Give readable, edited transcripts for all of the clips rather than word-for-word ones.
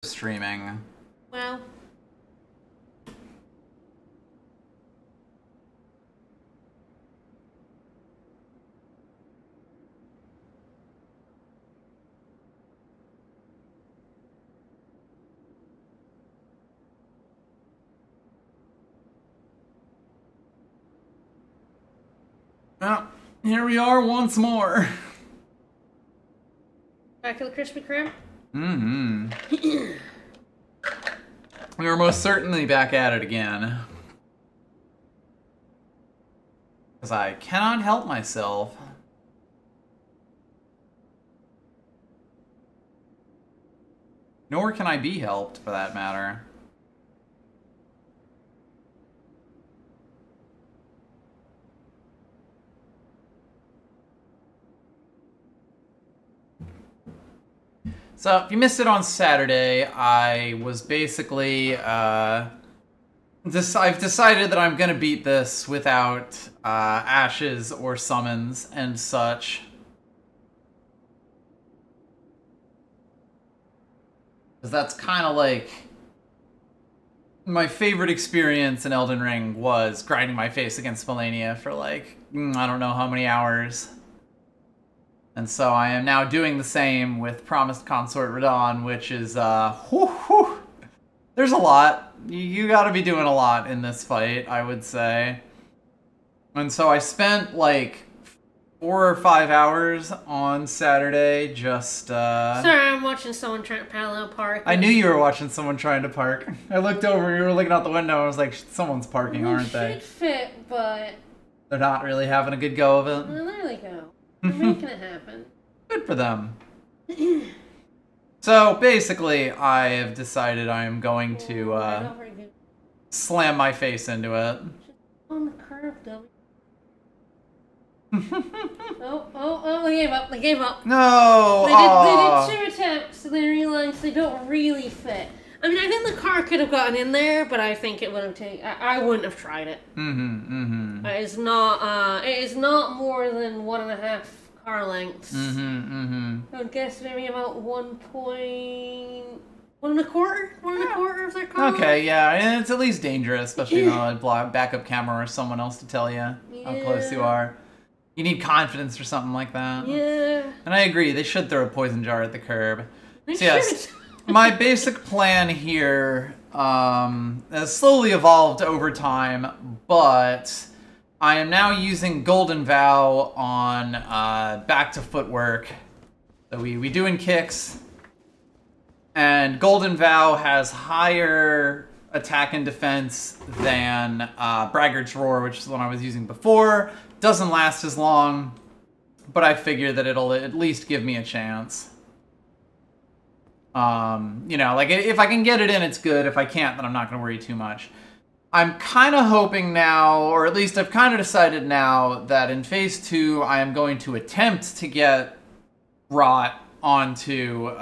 streaming. Well. Well, here we are once more. Back to the Krispy Kreme? Mm-hmm. We are most certainly back at it again. Because I cannot help myself. Nor can I be helped, for that matter. So, if you missed it on Saturday, I was basically, I've decided that I'm gonna beat this without, ashes or summons and such. Because that's kind of like... my favorite experience in Elden Ring was grinding my face against Melania for like, I don't know how many hours. And so I am now doing the same with Promised Consort Radahn, which is, there's a lot. You gotta be doing a lot in this fight, I would say. And so I spent, like, 4 or 5 hours on Saturday just, Sorry, I'm watching someone trying to parallel park. I knew you were watching someone trying to park. I looked over, you were looking out the window, and I was like, someone's parking, aren't they? Should fit, but... They're not really having a good go of it. Well, there they go. They're making it happen. Good for them. So, basically, I have decided I am going to, slam my face into it. Just on the curve, dummy. Oh, they gave up. They gave up. No! They did 2 attempts, and they realized they don't really fit. I mean, I think the car could have gotten in there, but I think it would have taken... I wouldn't have tried it. It is not more than 1.5 car lengths. I would guess maybe about 1.125 of their car. Okay, yeah, and it's at least dangerous, especially if you have a backup camera or someone else to tell you how close you are. You need confidence or something like that. Yeah. And I agree, they should throw a poison jar at the curb. So yes, my basic plan here has slowly evolved over time, but I am now using Golden Vow on back to footwork. So we do in kicks, and Golden Vow has higher attack and defense than Braggart's Roar, which is the one I was using before. Doesn't last as long, but I figure that it'll at least give me a chance. You know, like, if I can get it in, it's good. If I can't, then I'm not going to worry too much. I'm kind of hoping now, or at least I've kind of decided now, that in Phase 2, I am going to attempt to get Rot onto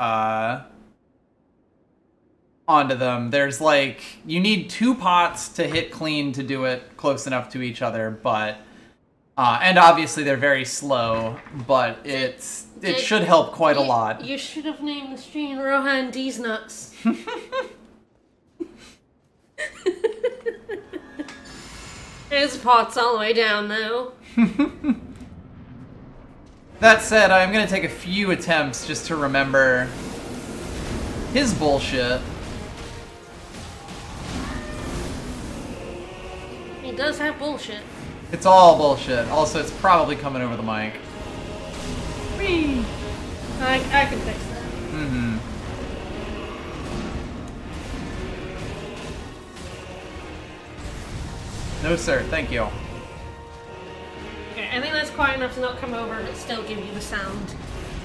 them. There's, like, you need 2 pots to hit clean to do it close enough to each other, but... and obviously they're very slow, but it should help quite a lot. You should have named the stream Rohan D's Nuts. His pot's all the way down, though. That said, I'm going to take a few attempts just to remember his bullshit. He does have bullshit. It's all bullshit. Also, it's probably coming over the mic. Whee! I can fix that. No, sir. Thank you. Okay, I think that's quiet enough to not come over, but still give you the sound.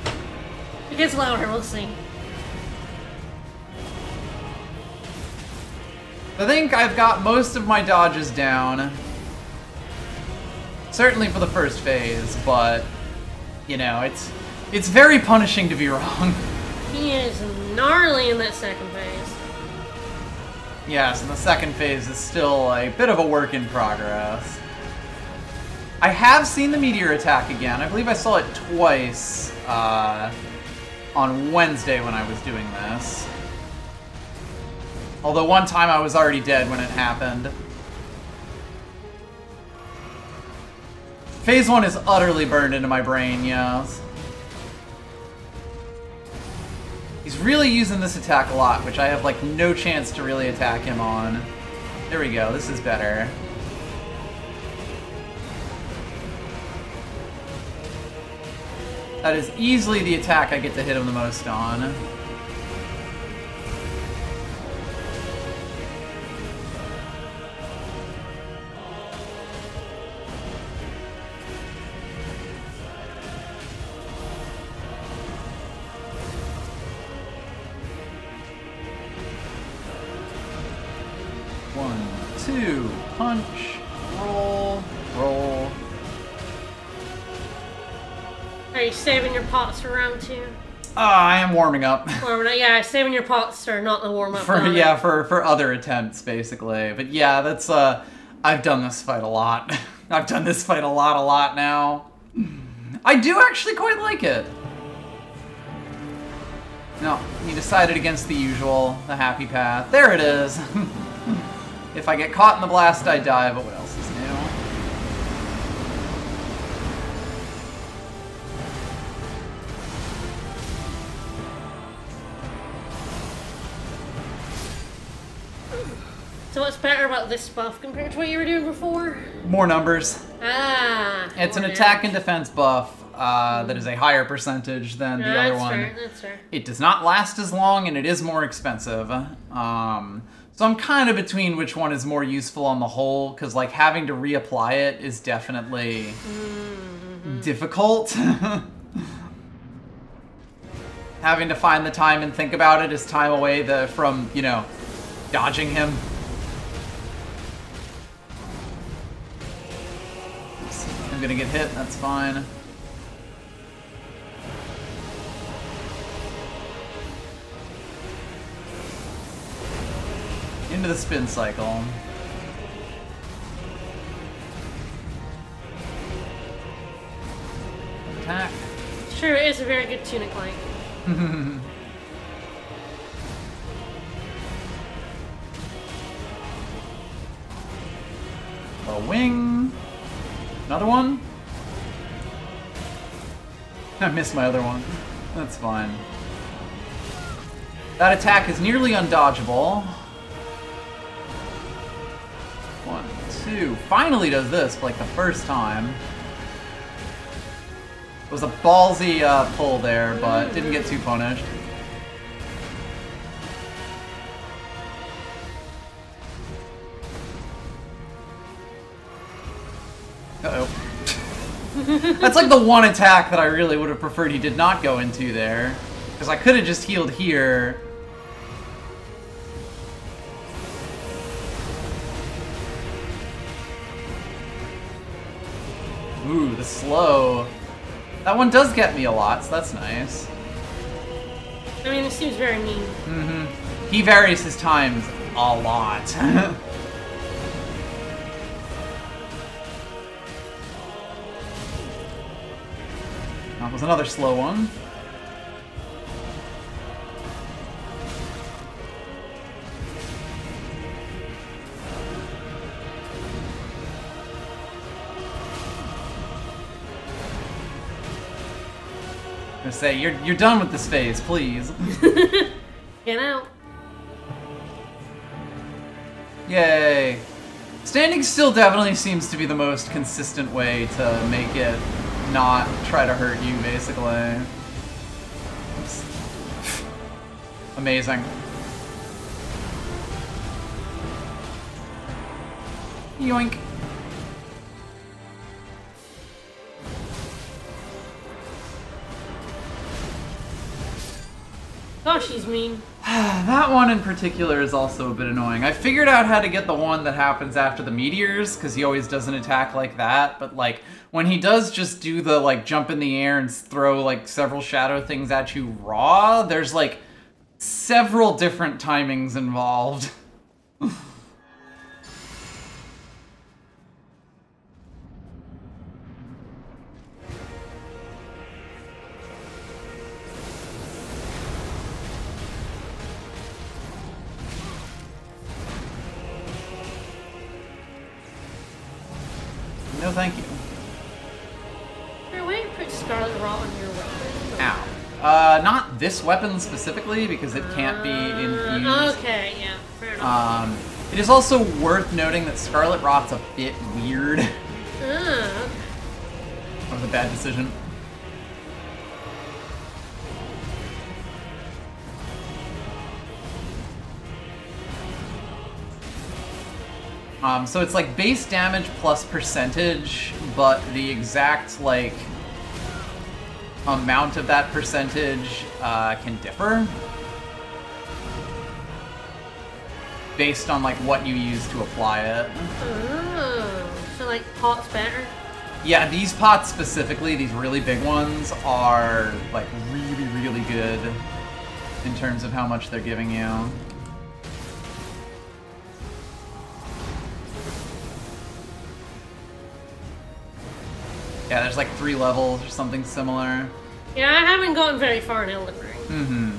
If it gets louder, we'll see. I think I've got most of my dodges down. Certainly for the first phase, but, you know, it's very punishing to be wrong. He is gnarly in that second phase. Yes, and the second phase is still a bit of a work in progress. I have seen the meteor attack again. I believe I saw it twice on Wednesday when I was doing this. Although one time I was already dead when it happened. Phase 1 is utterly burned into my brain, yes. He's really using this attack a lot, which I have, like, no chance to really attack him on. There we go, this is better. That is easily the attack I get to hit him the most on. One, two, punch, roll, roll. Are you saving your pots for round 2? I am warming up. Warming up, yeah, saving your pots for not the warm up. For other attempts, basically. But yeah, that's I've done this fight a lot. I've done this fight a lot now. I do actually quite like it. No, he decided against the usual, the happy path. There it is. If I get caught in the blast, I die, but what else is new? So what's better about this buff compared to what you were doing before? More numbers. Ah. It's an attack and defense buff that is a higher percentage than the other one. That's fair. It does not last as long, and it is more expensive. So I'm kind of between which one is more useful on the whole, because like having to reapply it is definitely difficult. Having to find the time and think about it is time away from, you know, dodging him. Oops, I'm gonna get hit, that's fine. Into the spin cycle. Attack. Sure, it is a very good tunic light. A wing. Another one? I missed my other one. That's fine. That attack is nearly undodgeable. 1, 2. Finally does this for like the first time. It was a ballsy pull there, but didn't get too punished. Uh-oh. That's like the one attack that I really would have preferred he did not go into there. Because I could have just healed here. Ooh, the slow. That one does get me a lot, so that's nice. I mean, it seems very mean. Mm-hmm. He varies his times a lot. That was another slow one. I'm gonna say, you're done with this phase, please. Get out. Yay. Standing still definitely seems to be the most consistent way to make it not try to hurt you, basically. Oops. Amazing. Yoink. Gosh, he's mean. That one in particular is also a bit annoying. I figured out how to get the one that happens after the meteors, because he always does an attack like that, but like, when he does just do the like jump in the air and throw like several shadow things at you raw, there's like several different timings involved. No thank you. Why don't you put Scarlet Rot on your weapon? Ow. Not this weapon specifically, because it can't be infused. Okay, yeah, fair enough. It is also worth noting that Scarlet Rot's a bit weird. Okay. That was a bad decision. So it's like base damage plus percentage, but the exact like amount of that percentage can differ based on like what you use to apply it. Oh, so like pots better? Yeah, these pots specifically, these really big ones, are like really, really good in terms of how much they're giving you. Yeah, there's like 3 levels or something similar. Yeah, I haven't gotten very far in Elden Ring. Mm-hmm.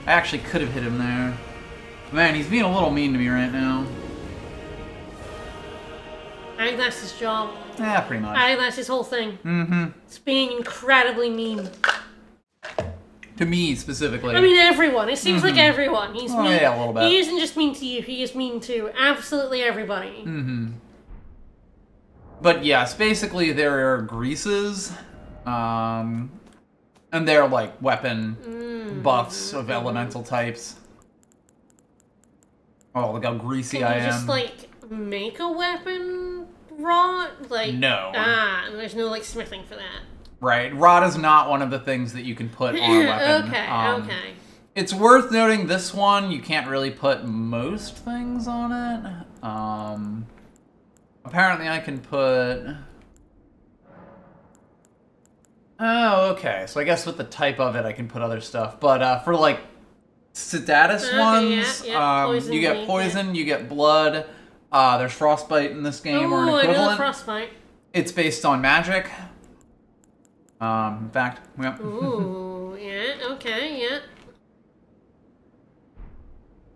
I actually could have hit him there. Man, he's being a little mean to me right now. I think that's his job. Yeah, pretty much. I think that's his whole thing. Mm-hmm. It's being incredibly mean. To me, specifically. I mean, everyone. It seems like everyone. He's mean. Yeah, a little bit. He isn't just mean to you. He is mean to absolutely everybody. Mm-hmm. But yes, basically there are greases, and they're like weapon buffs of elemental types. Oh, look how greasy I am. Can you just like make a weapon rot? Like no. There's no like smithing for that. Right, rot is not one of the things that you can put on a weapon. Okay. It's worth noting this one you can't really put most things on it. Apparently I can put... Oh, okay. So I guess with the type of it I can put other stuff. But for like status ones, you get poison, you get blood. There's frostbite in this game or an equivalent. I know the frostbite. It's based on magic. In fact, yeah. Ooh, yeah, okay, yeah.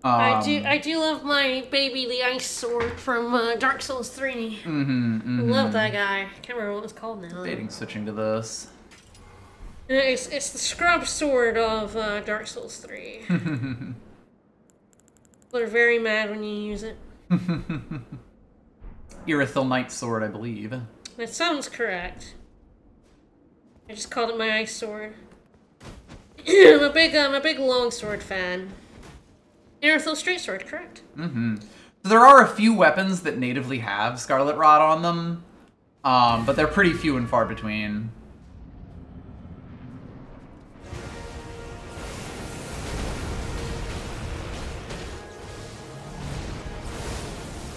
I do love my baby the ice sword from Dark Souls 3. I love that guy. I can't remember what it's called now. Debating switching to this. It's the scrub sword of Dark Souls 3. They're very mad when you use it. Irithil Knight sword, I believe. That sounds correct. I just called it my ice sword. I'm a big longsword fan. Irithil straight sword, correct? So there are a few weapons that natively have Scarlet Rot on them, but they're pretty few and far between.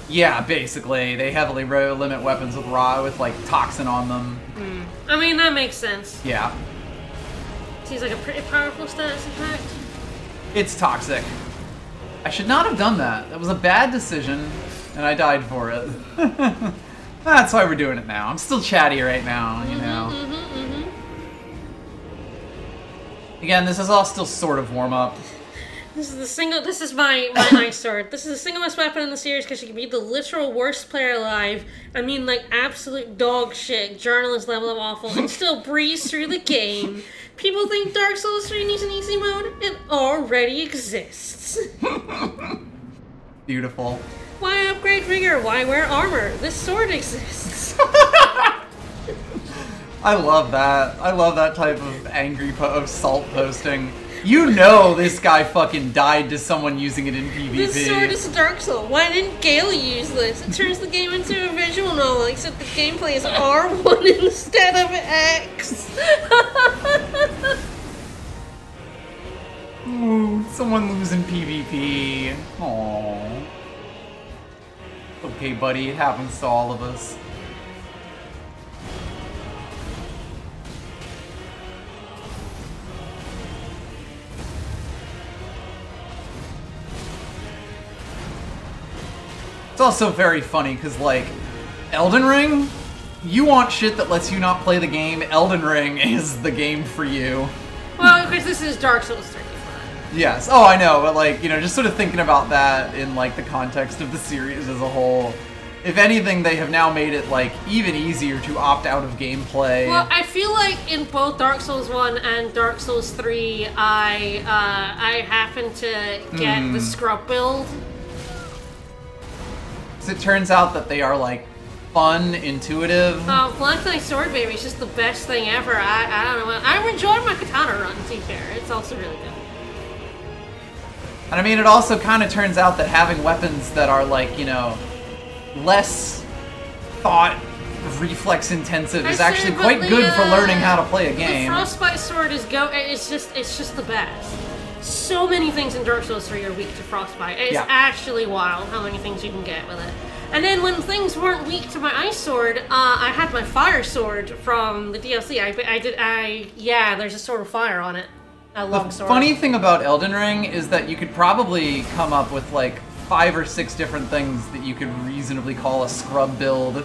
Yeah, basically, they heavily limit weapons with like toxin on them. I mean, that makes sense. Yeah. Seems like a pretty powerful status effect. It's toxic. I should not have done that. That was a bad decision, and I died for it. That's why we're doing it now. I'm still chatty right now, you know. Again, this is all still sort of warm up. This is my ice sword. This is the singlest weapon in the series because you can be the literal worst player alive. I mean, like, absolute dog shit, journalist level of awful, and still breeze through the game. People think Dark Souls 3 needs an easy mode. It already exists. Beautiful. Why upgrade vigor? Why wear armor? This sword exists. I love that. I love that type of angry salt posting. You know this guy fucking died to someone using it in PvP. This sword is a Dark Soul. Why didn't Gale use this? It turns the game into a visual novel, except the gameplay is R1 instead of X. Ooh, someone losing PvP. Aww. Okay, buddy, it happens to all of us. It's also very funny because, like, Elden Ring, you want shit that lets you not play the game, Elden Ring is the game for you. Well, because this is Dark Souls 3. Yes. Oh, I know, but like, you know, just sort of thinking about that in like the context of the series as a whole. If anything, they have now made it like even easier to opt out of gameplay. Well, I feel like in both Dark Souls 1 and Dark Souls 3, I happen to get the scrub build. So it turns out that they are like fun, intuitive. Black Knight Sword Baby is just the best thing ever. I don't know. I'm enjoying my katana run, to be fair. It's also really good. And I mean, it also kind of turns out that having weapons that are like, you know, less thought reflex intensive is actually quite good for learning how to play a game. The Frostbite Sword is it's just the best. So many things in Dark Souls 3 are weak to Frostbite. It's actually wild how many things you can get with it. And then when things weren't weak to my Ice Sword, I had my Fire Sword from the DLC. Yeah, there's a Sword of Fire on it. The funny thing about Elden Ring is that you could probably come up with like 5 or 6 different things that you could reasonably call a scrub build.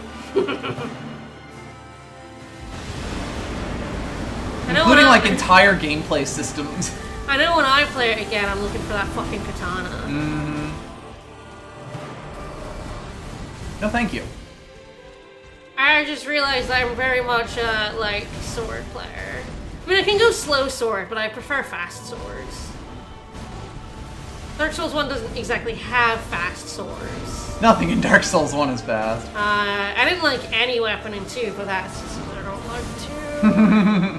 Including like entire gameplay systems. I know when I play it again, I'm looking for that fucking katana. Mm-hmm. No, thank you. I just realized I'm very much a, like, sword player. I mean, I can go slow sword, but I prefer fast swords. Dark Souls 1 doesn't exactly have fast swords. Nothing in Dark Souls 1 is fast. I didn't like any weapon in 2, but that's just what I don't like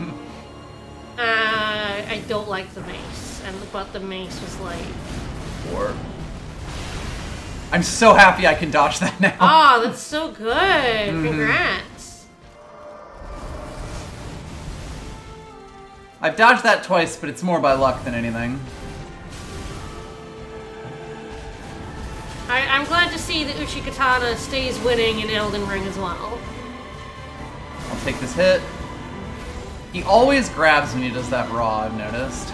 2. I don't like the mace, but the mace was like... 4. I'm so happy I can dodge that now. Oh, that's so good. Congrats. I've dodged that twice, but it's more by luck than anything. I'm glad to see that Uchi-Katana stays winning in Elden Ring as well. I'll take this hit. He always grabs when he does that raw, I've noticed.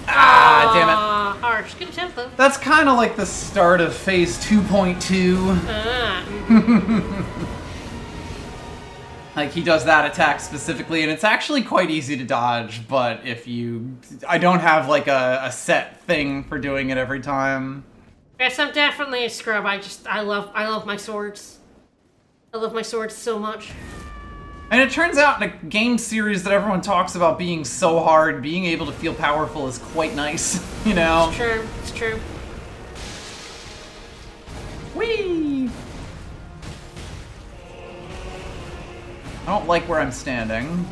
Ah, damn it. Harsh. Good attempt, though. That's kind of like the start of phase 2.2. Like, he does that attack specifically, and it's actually quite easy to dodge, but if you... I don't have, like, a set thing for doing it every time. Yes, I'm definitely a scrub. I love my swords. I love my swords so much. And it turns out in a game series that everyone talks about being so hard, being able to feel powerful is quite nice, you know? It's true. It's true. Whee! I don't like where I'm standing.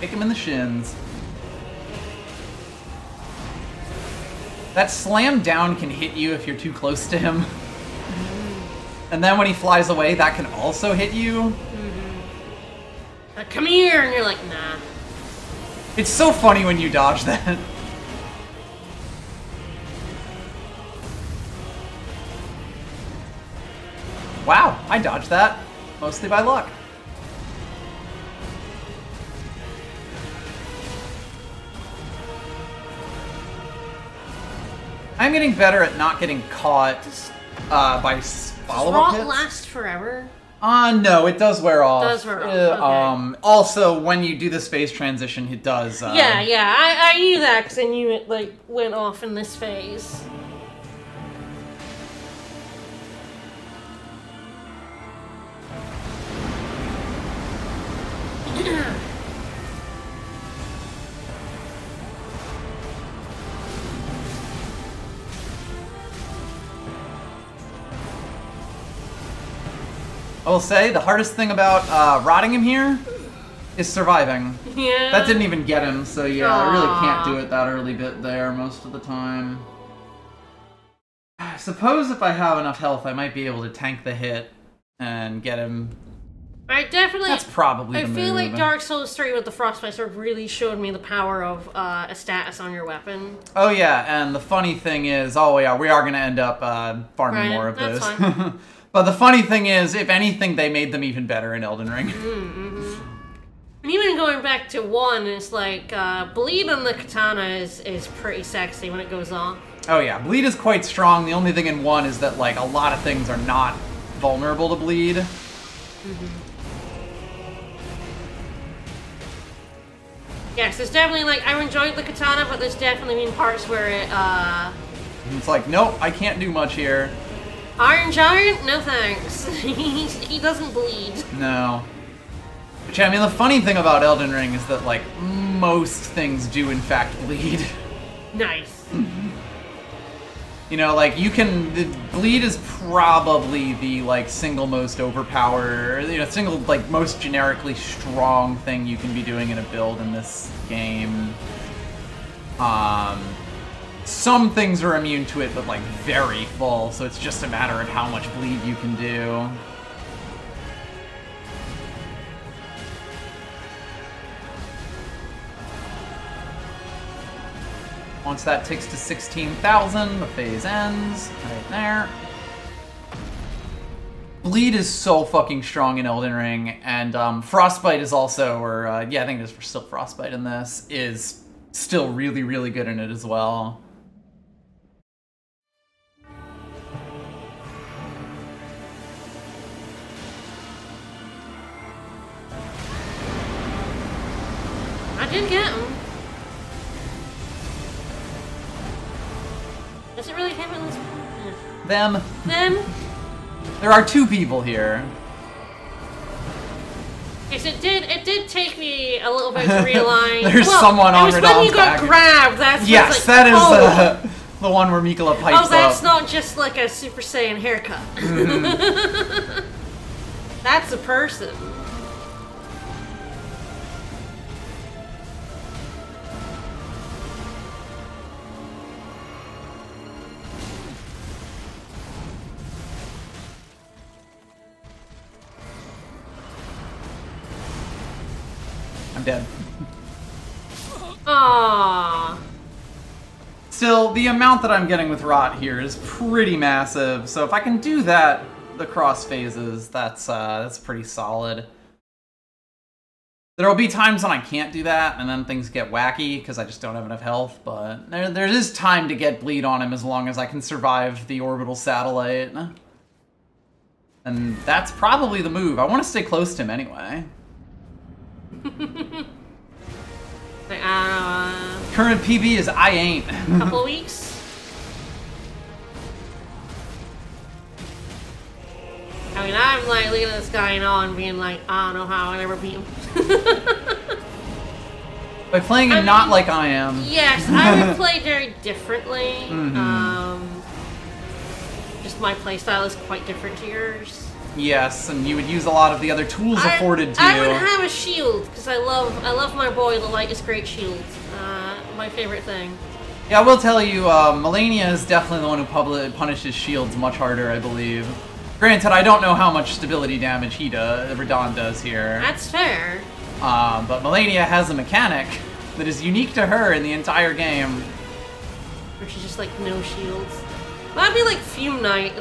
Kick him in the shins. That slam down can hit you if you're too close to him. And then when he flies away, that can also hit you. Come here, and you're like, nah. It's so funny when you dodge that. Wow, I dodged that. Mostly by luck. I'm getting better at not getting caught by follow-up hits. Does Rot last forever? No, it does wear off. It does wear off, okay. Also, when you do this phase transition, it does. Yeah, I knew that because I knew it, like, went off in this phase. I will say, the hardest thing about rotting him here is surviving. Yeah. That didn't even get him, so yeah, I really can't do it that early bit there most of the time. I suppose if I have enough health, I might be able to tank the hit and get him. I definitely... That's probably the move. I feel like Dark Souls 3 with the Frostbite Sword really showed me the power of a status on your weapon. Oh yeah, and the funny thing is, oh yeah, we are going to end up farming more of that's those. fine. But the funny thing is, if anything, they made them even better in Elden Ring. And even going back to 1, it's like, bleed on the katana is pretty sexy when it goes on. Oh yeah, bleed is quite strong. The only thing in 1 is that, like, a lot of things are not vulnerable to bleed. Mm-hmm. Yes, there's definitely, like, I've enjoyed the katana, but there's definitely been parts where it, It's like, nope, I can't do much here. Iron Giant? No thanks. He doesn't bleed. No. But yeah, I mean, the funny thing about Elden Ring is that, like, most things do in fact bleed. Nice. You know, like, the bleed is probably the, like, single most overpowered, you know, single, like, most generically strong thing you can be doing in a build in this game. Some things are immune to it, but, like, very full, so it's just a matter of how much bleed you can do. Once that ticks to 16,000, the phase ends. Right there. Bleed is so fucking strong in Elden Ring, and Frostbite is also, or yeah, I think there's still Frostbite in this, is still really, really good in it as well. I did get him. Does it really have it in this? Yeah. Them. Them? There are 2 people here. Yes, it did take me a little bit to realize. There's someone on Radan's back. It was when you got grabbed, that's yes, like, that is oh. The one where Mikola pipes up. Oh, that's not just like a Super Saiyan haircut. That's a person. I'm dead. Aww. Still, the amount that I'm getting with Rot here is pretty massive, so if I can do that, the cross phases, that's pretty solid. There will be times when I can't do that, and then things get wacky, because I just don't have enough health, but there is time to get bleed on him as long as I can survive the orbital satellite. And that's probably the move. I want to stay close to him anyway. Like, Current PB is I ain't. Couple weeks. I mean, I'm like looking at this guy and all and being like, I don't know how I ever beat him. By playing him not like I am. Yes, I would play very differently. Mm-hmm. Just my playstyle is quite different to yours. Yes, and you would use a lot of the other tools afforded to you. I would have a shield because I love my boy. The light is great shield. My favorite thing. Yeah, I will tell you, Melania is definitely the one who punishes shields much harder, I believe. Granted, I don't know how much stability damage Radon does here. That's fair. But Melania has a mechanic that is unique to her in the entire game. Or she's just like no shields. That'd be like Fume Knight.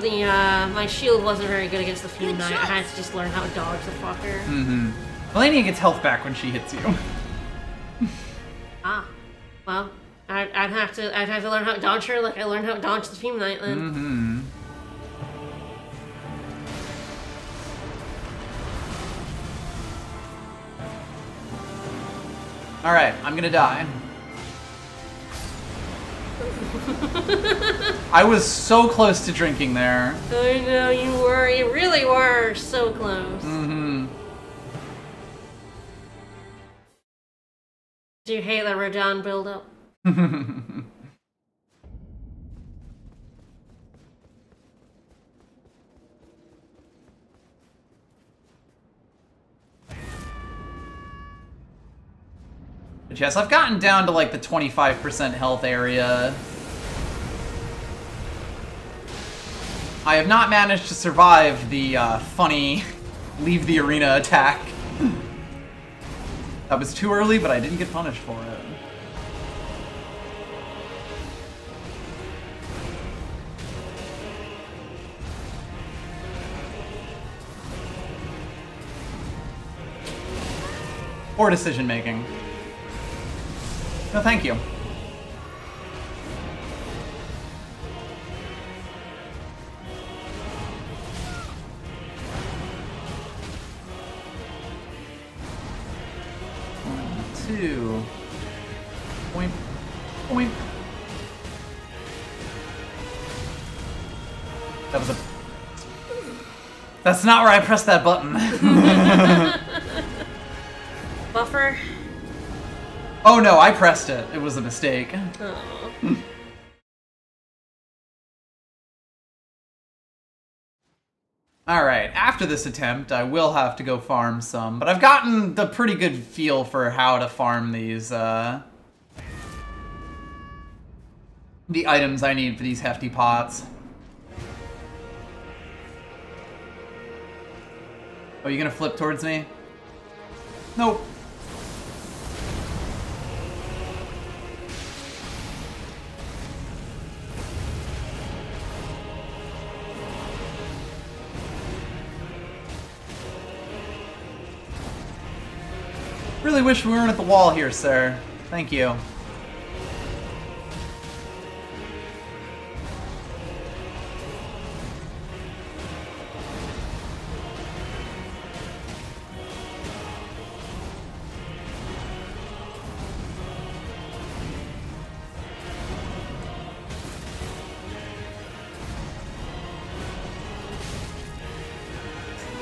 My shield wasn't very good against the Fume Knight. I had to just learn how to dodge the fucker. Mm-hmm. Melania gets health back when she hits you. Well, I'd have to learn how to dodge her like I learned how to dodge the Fume Knight then. Mm-hmm. Alright, I'm gonna die. I was so close to drinking there. I know you were. You really were so close. Mm-hmm. Do you hate the Radon build-up? But yes, I've gotten down to like the 25% health area. I have not managed to survive the funny leave the arena attack. That was too early, but I didn't get punished for it. Poor decision making. No, thank you. Two. Point. Point. That was a... That's not where I pressed that button. Buffer? Oh no, I pressed it. It was a mistake. Oh. Alright, after this attempt, I will have to go farm some, but I've gotten the pretty good feel for how to farm these, the items I need for these hefty pots. Oh, you gonna flip towards me? Nope. Really wish we weren't at the wall here, sir. Thank you.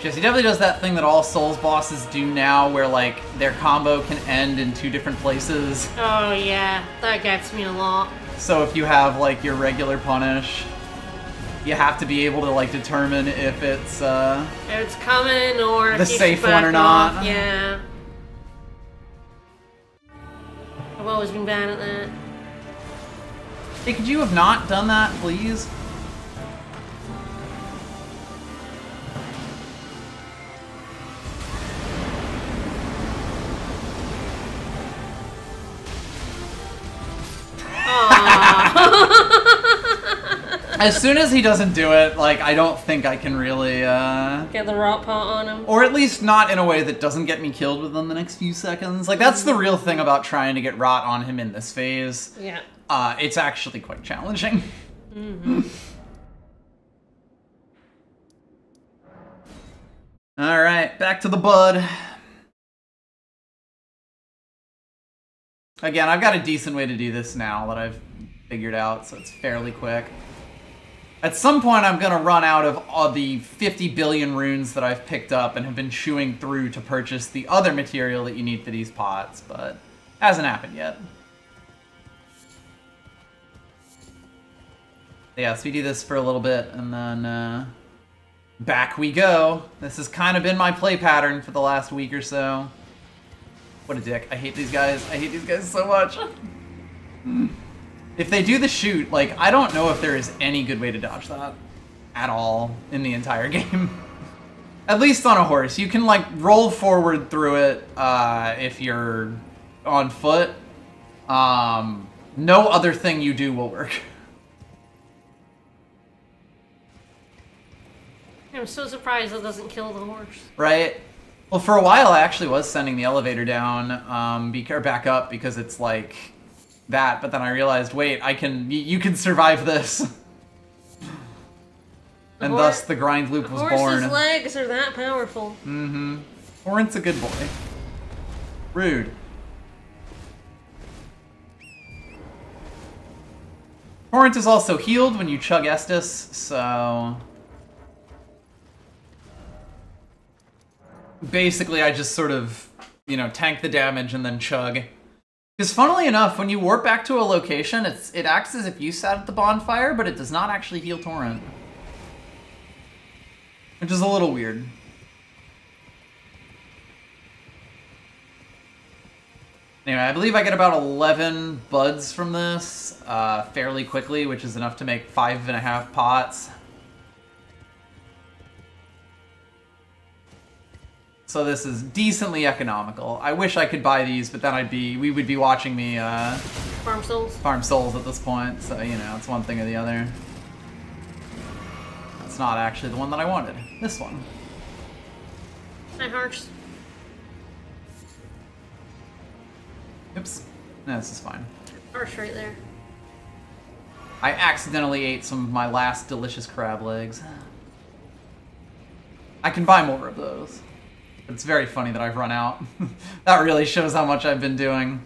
Jesse definitely does that thing that all Souls bosses do now, where like their combo can end in 2 different places. Oh yeah, that gets me a lot. So if you have like your regular punish, you have to be able to like determine if it's coming or the safe one or not. Off. Yeah. I've always been bad at that. Hey, could you have not done that, please? As soon as he doesn't do it, like, I don't think I can really, get the rot pot on him. Or at least not in a way that doesn't get me killed within the next few seconds. Like, that's the real thing about trying to get rot on him in this phase. Yeah. It's actually quite challenging. Mm-hmm. Alright, back to the bud. Again, I've got a decent way to do this now that I've figured out, so it's fairly quick. At some point, I'm gonna run out of all the 50 billion runes that I've picked up and have been chewing through to purchase the other material that you need for these pots, but hasn't happened yet. Yeah, so we do this for a little bit, and then back we go. This has kind of been my play pattern for the last week or so. What a dick. I hate these guys. I hate these guys so much. If they do the shoot, like, I don't know if there is any good way to dodge that at all in the entire game. At least on a horse. You can, like, roll forward through it if you're on foot. No other thing you do will work. I'm so surprised it doesn't kill the horse. Right? Well, for a while I actually was sending the elevator down, or back up, because it's like that, but then I realized, wait, you can survive this. And thus the grind loop was born. Horse's legs are that powerful. Mm-hmm. Torrent's a good boy. Rude. Torrent is also healed when you chug Estus, so... Basically, I just sort of, you know, tank the damage and then chug. Because funnily enough, when you warp back to a location, it acts as if you sat at the bonfire, but it does not actually heal Torrent. Which is a little weird. Anyway, I believe I get about 11 buds from this fairly quickly, which is enough to make 5.5 pots. So this is decently economical. I wish I could buy these, but then we would be watching me farm souls. Farm souls at this point, so you know, it's one thing or the other. That's not actually the one that I wanted. This one. Hi, Harsh. Oops. No, this is fine. Arch right there. I accidentally ate some of my last delicious crab legs. I can buy more of those. It's very funny that I've run out. That really shows how much I've been doing.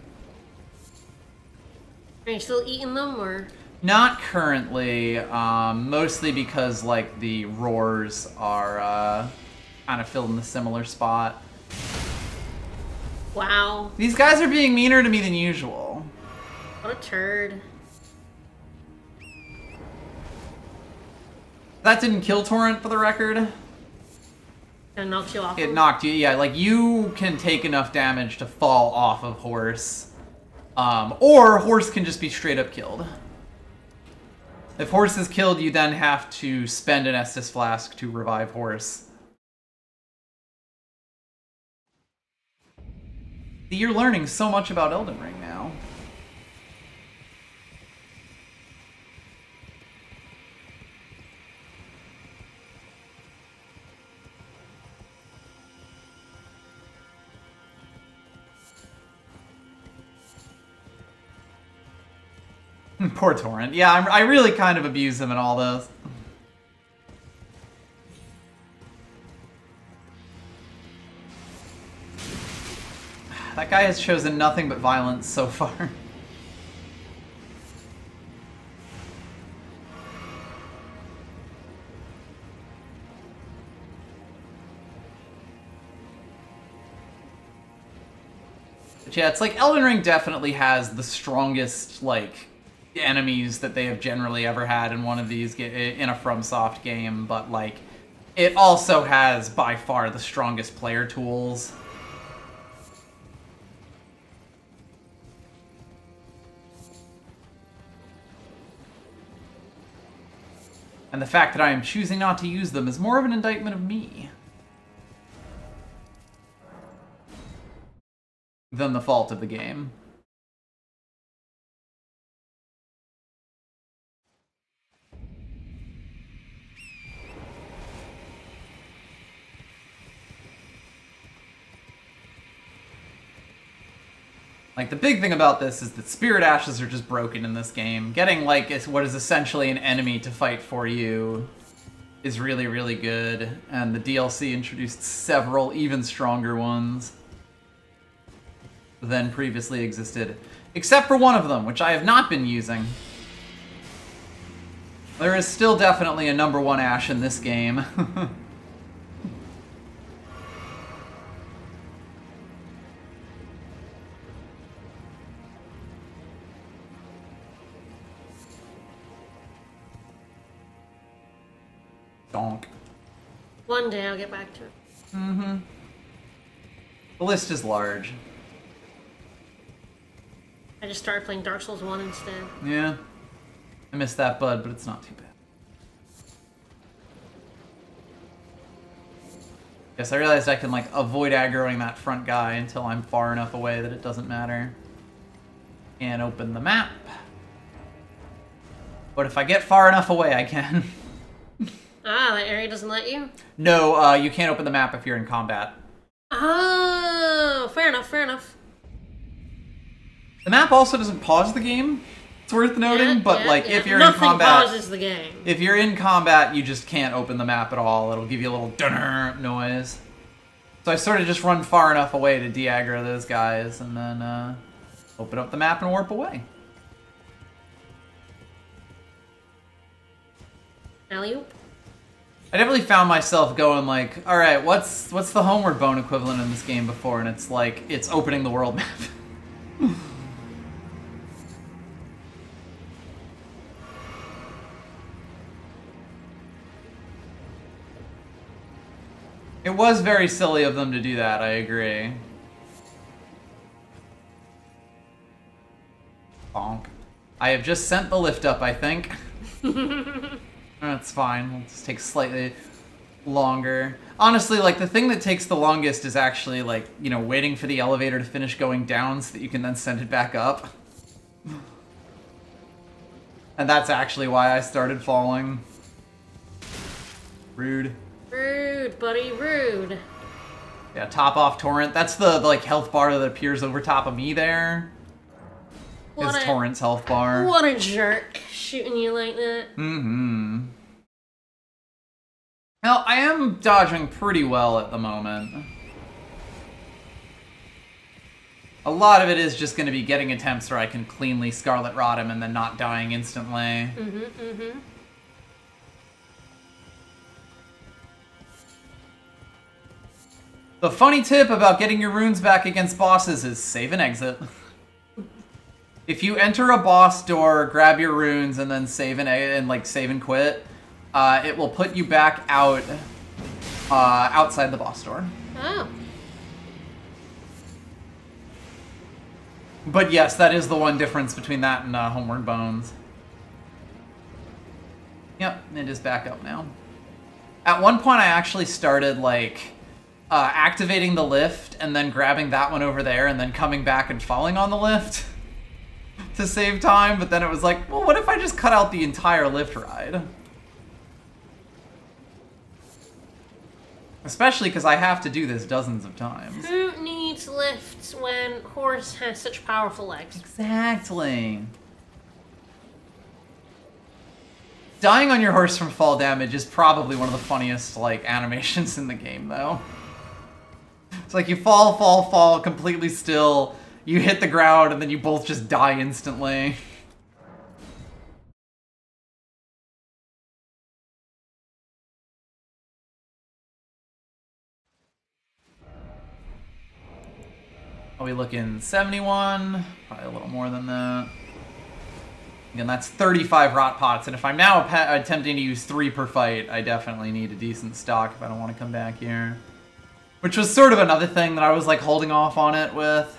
Are you still eating them, or? Not currently, mostly because, like, the roars are, kind of filled in a similar spot. Wow. These guys are being meaner to me than usual. What a turd. That didn't kill Torrent, for the record. It knocked you off. It knocked you, yeah, like, you can take enough damage to fall off of Horse. Or Horse can just be straight up killed. If Horse is killed, you then have to spend an Estus Flask to revive Horse. You're learning so much about Elden Ring now. Poor Torrent. Yeah, I really kind of abuse him in all this. That guy has chosen nothing but violence so far. But yeah, it's like Elden Ring definitely has the strongest, like, enemies that they have generally ever had in one of these in a FromSoft game, but like it also has by far the strongest player tools. And the fact that I am choosing not to use them is more of an indictment of me than the fault of the game. Like, the big thing about this is that Spirit Ashes are just broken in this game. Getting, like, what is essentially an enemy to fight for you is really, really good. And the DLC introduced several even stronger ones than previously existed. Except for one of them, which I have not been using. There is still definitely a #1 Ash in this game. Donk. One day I'll get back to it. Mm-hmm. The list is large. I just started playing Dark Souls 1 instead. Yeah. I missed that, bud, but it's not too bad. Yes, I realized I can, like, avoid aggroing that front guy until I'm far enough away that it doesn't matter. And open the map. But if I get far enough away, I can. Ah, that area doesn't let you? No, you can't open the map if you're in combat. Oh, fair enough, fair enough. The map also doesn't pause the game. It's worth noting, but like if you're Nothing in combat, pauses the game. if you're in combat, you just can't open the map at all. It'll give you a little dunner noise. So I sort of just run far enough away to de-aggro those guys, and then open up the map and warp away. Alley-oop. I definitely found myself going like, all right, what's the Homeward Bone equivalent in this game before? And it's like, it's opening the world map. It was very silly of them to do that, I agree. Bonk. I have just sent the lift up, I think. That's fine. It'll just take slightly longer. Honestly, like, the thing that takes the longest is actually, like, you know, waiting for the elevator to finish going down so that you can then send it back up. And that's actually why I started falling. Rude. Rude, buddy, rude. Yeah, top off Torrent. That's the like, health bar that appears over top of me there. his Torrent's health bar. What a jerk, shooting you like that. Mm-hmm. Now, I am dodging pretty well at the moment. A lot of it is just going to be getting attempts where I can cleanly Scarlet Rot him and then not dying instantly. The funny tip about getting your runes back against bosses is save and exit. If you enter a boss door, grab your runes, and then save and quit, it will put you back out outside the boss door. Oh. But yes, that is the one difference between that and Homeward Bones. Yep, it is back up now. At one point, I actually started, like, activating the lift and then grabbing that one over there and then coming back and falling on the lift to save time, but then it was like, well, what if I just cut out the entire lift ride? Especially because I have to do this dozens of times. Who needs lifts when horse has such powerful legs? Exactly. Dying on your horse from fall damage is probably one of the funniest, like, animations in the game, though. It's like you fall, completely still, you hit the ground, and then you both just die instantly. Are we looking 71? Probably a little more than that. Again, that's 35 rot pots, and if I'm now attempting to use 3 per fight, I definitely need a decent stock if I don't want to come back here. Which was sort of another thing that I was, like, holding off on it with.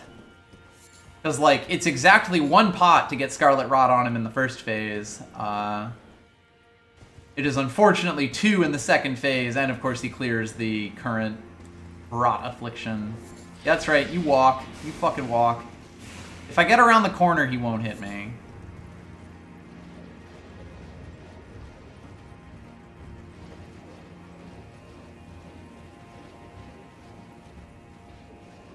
Because, like, it's exactly 1 pot to get Scarlet Rot on him in the first phase. It is unfortunately 2 in the second phase, and of course he clears the current Rot Affliction. That's right, you walk. You fucking walk. If I get around the corner, he won't hit me.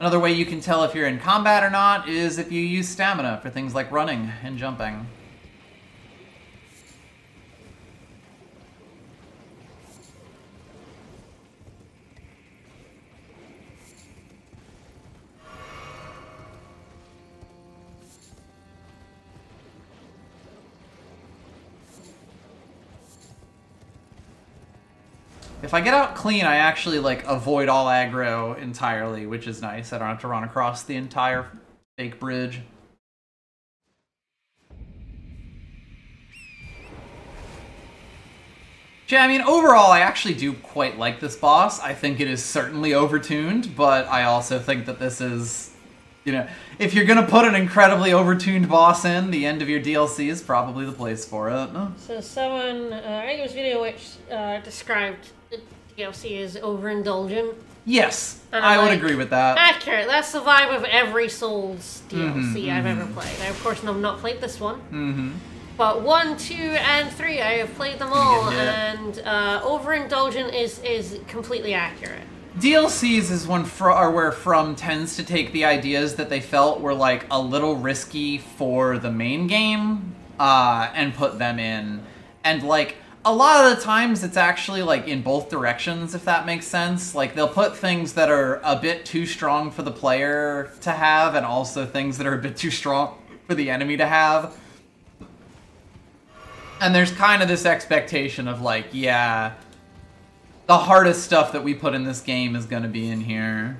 Another way you can tell if you're in combat or not is if you use stamina for things like running and jumping. If I get out clean, I actually, like, avoid all aggro entirely, which is nice. I don't have to run across the entire fake bridge. Yeah, I mean, overall, I actually do quite like this boss. I think it is certainly overtuned, but I also think that this is, you know, if you're gonna put an incredibly overtuned boss in, the end of your DLC is probably the place for it. So someone, I think it was a video which described the DLC as overindulgent. Yes, I would agree with that. Accurate. That's the vibe of every Souls DLC I've ever played. I, of course, have not played this one. But 1, 2, and 3, I have played them all, and overindulgent is completely accurate. DLCs is where From tends to take the ideas that they felt were, like, a little risky for the main game, and put them in. And, like, a lot of the times it's actually, like, in both directions, if that makes sense. Like, they'll put things that are a bit too strong for the player to have, and also things that are a bit too strong for the enemy to have. And there's kind of this expectation of, like, yeah, the hardest stuff that we put in this game is going to be in here.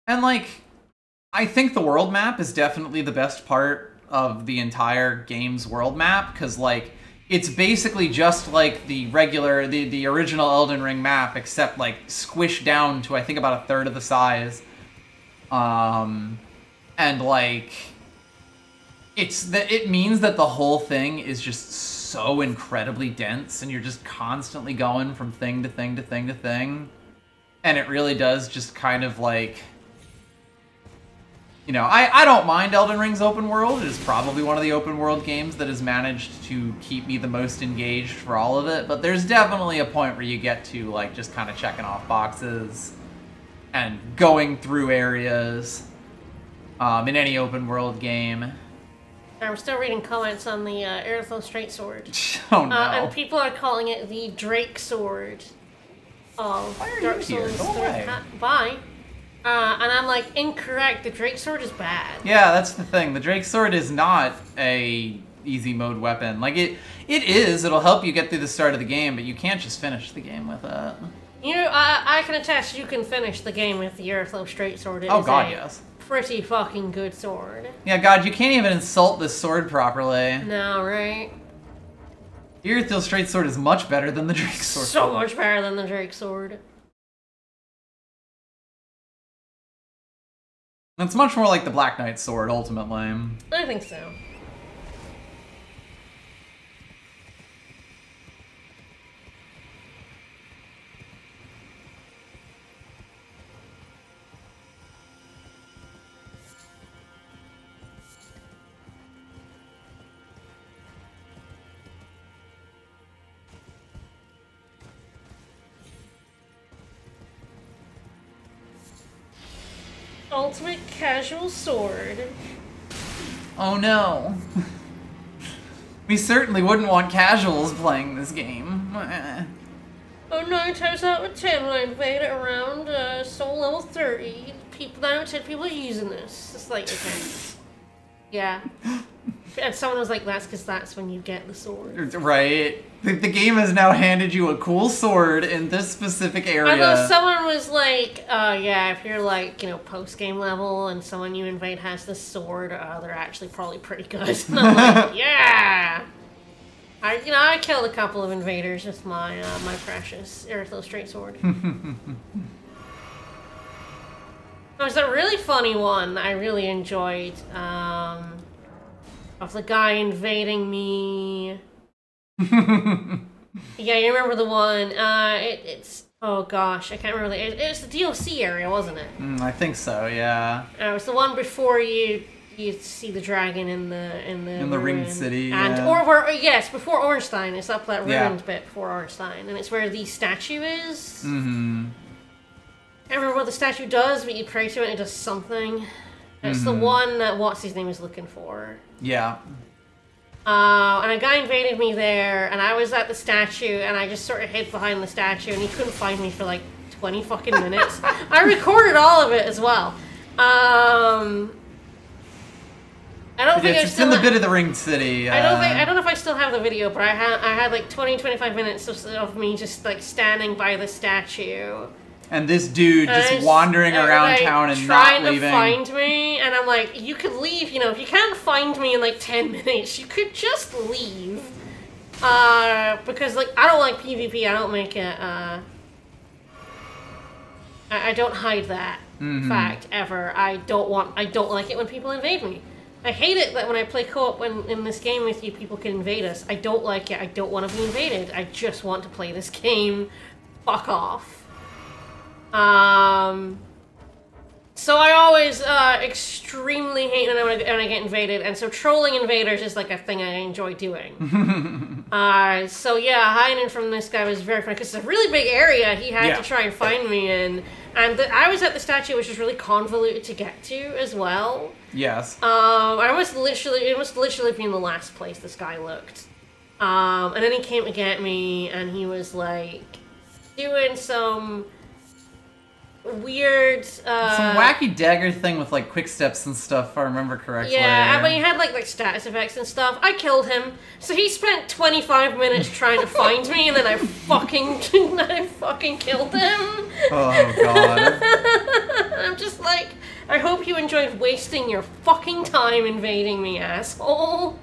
And, like, I think the world map is definitely the best part of the entire game's world map, because, like, it's basically just like the regular, the original Elden Ring map, except, like, squished down to, I think, about 1/3 of the size. And, like, it means that the whole thing is just so incredibly dense, and you're just constantly going from thing to thing to thing to thing. And it really does just kind of, like, You know, I don't mind Elden Ring's open world. It is probably one of the open world games that has managed to keep me the most engaged for all of it, but there's definitely a point where you get to, like, just kind of checking off boxes and going through areas in any open world game. I'm still reading comments on the Aerithal Straight Sword. Oh no. And people are calling it the Drake Sword of Dark Souls 3. Bye. And I'm like, incorrect. The Drake Sword is bad. Yeah, that's the thing. The Drake Sword is not a easy mode weapon. Like, it is. It'll help you get through the start of the game, but you can't just finish the game with it. You know, I can attest you can finish the game with the Aerithal Straight Sword. It oh is god, yes. Pretty fucking good sword. Yeah, god, you can't even insult this sword properly. No, right? The Aerithal Straight Sword is much better than the Drake Sword. So much better than the Drake Sword. It's much more like the Black Knight sword, ultimately. I think so. Ultimate casual sword. Oh no. We certainly wouldn't want casuals playing this game. Oh, 9 times out of 10 when I invade it around soul level 30, 9 out of 10 people are using this. It's like, okay. Yeah. And someone was like, that's because that's when you get the sword. Right. The game has now handed you a cool sword in this specific area. I know someone was like, yeah, if you're like, you know, post-game level and someone you invade has this sword, they're actually probably pretty good. And I'm like, yeah! I killed a couple of invaders with my my precious Aerithal Straight Sword. There was a really funny one that I really enjoyed, of the guy invading me. Yeah, you remember the one? It's oh gosh, I can't remember. It was the DLC area, wasn't it? I think so. Yeah. It was the one before you see the dragon in the ringed city. And yeah. Yes, before Ornstein. It's up that ruined bit before Ornstein, and it's where the statue is. Mm-hmm. I can't remember what the statue does, but you pray to it and it does something. It's the one that what's his name is looking for. Yeah. And a guy invaded me there, and I was at the statue, and I just sort of hid behind the statue, and he couldn't find me for like 20 fucking minutes. I recorded all of it as well. I don't think it's in the bit of the ringed city. I don't know if I still have the video, but I had like 20-25 minutes of me just like standing by the statue. And this dude just wandering around town and not leaving. Trying to find me, and I'm like, you could leave, you know, if you can't find me in like 10 minutes, you could just leave. Because like, I don't like PvP, I don't make it, I don't hide that fact, ever. I don't like it when people invade me. I hate it that when I play co-op in this game with you, people can invade us. I don't like it, I don't want to be invaded. I just want to play this game. Fuck off. So I always extremely hate when I get invaded, and so trolling invaders is like a thing I enjoy doing. So yeah, hiding from this guy was very fun, because it's a really big area he had to try and find me in, and I was at the statue, which was really convoluted to get to as well. Yes. I must literally be in the last place this guy looked. And then he came to get me, and he was like doing some weird some wacky dagger thing with like quick steps and stuff, if I remember correctly. Yeah, but he had like status effects and stuff. I killed him, so he spent 25 minutes trying to find me, and then I fucking killed him. Oh god. I'm just like, I hope you enjoyed wasting your fucking time invading me, asshole.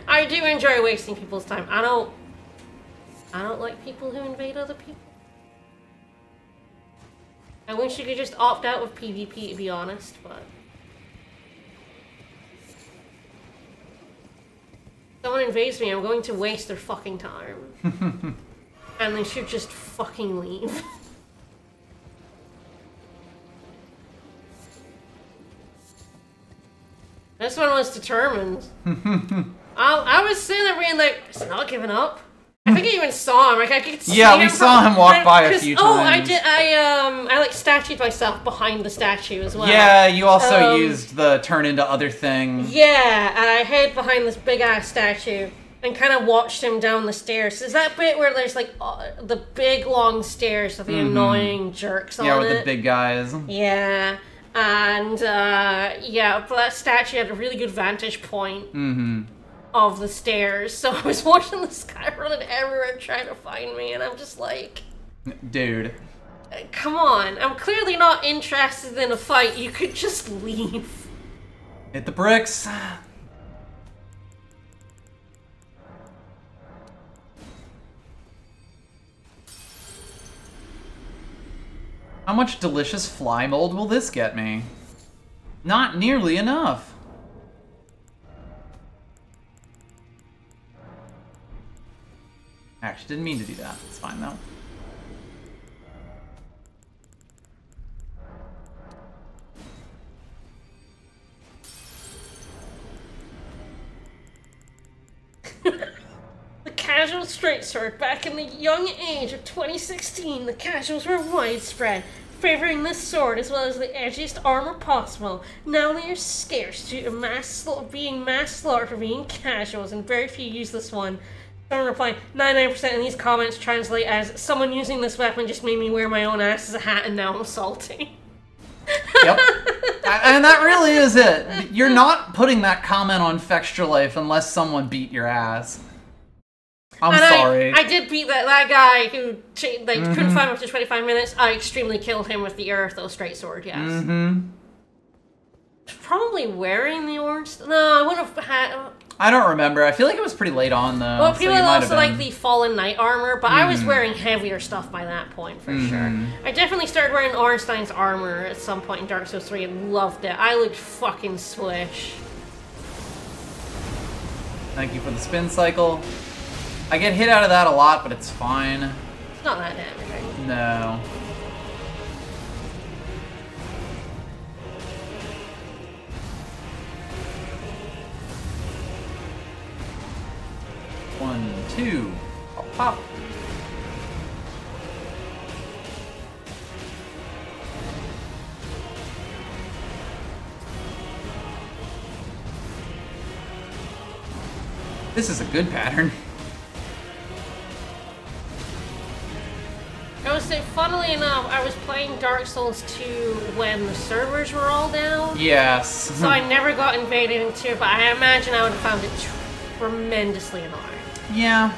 I do enjoy wasting people's time. I don't like people who invade other people. I wish you could just opt out of PvP, to be honest, but... If someone invades me, I'm going to waste their fucking time. And they should just fucking leave. This one was determined. I was sitting there being like, he's not giving up. I think I even saw him. Like I could see him. We saw him walk by a few times. Oh, I did. I like statued myself behind the statue as well. Yeah, you also used the turn into other thing. Yeah, and I hid behind this big ass statue and kind of watched him down the stairs. Is that bit where there's like the big long stairs with the annoying jerks on it? Yeah, with the big guys. Yeah. And, but that statue had a really good vantage point of the stairs. So I was watching this guy running everywhere trying to find me, and I'm just like... Dude. Come on. I'm clearly not interested in a fight. You could just leave. Hit the bricks. How much delicious fly mold will this get me? Not nearly enough. Actually, didn't mean to do that. It's fine, though. Casual straight sword. Back in the young age of 2016, the casuals were widespread, favoring this sword as well as the edgiest armor possible. Now they are scarce due to being mass slaughtered for being casuals, and very few use this one. Someone replying, 99% of these comments translate as, someone using this weapon just made me wear my own ass as a hat and now I'm salty. Yep. And that really is it. You're not putting that comment on Fextra unless someone beat your ass. I'm sorry. I did beat that guy who couldn't find him after 25 minutes. I extremely killed him with the Eartho straight sword, yes. Probably wearing the orange... No, I wouldn't have had... I don't remember. I feel like it was pretty late on, though. Well, people also like the Fallen Knight armor, but I was wearing heavier stuff by that point, for sure. I definitely started wearing Ornstein's armor at some point in Dark Souls 3 and loved it. I looked fucking swish. Thank you for the spin cycle. I get hit out of that a lot, but it's fine. It's not that damaging. No. One, two, pop, pop. This is a good pattern. I would say, funnily enough, I was playing Dark Souls 2 when the servers were all down. Yes. So I never got invaded into it, but I imagine I would have found it tremendously annoying. Yeah.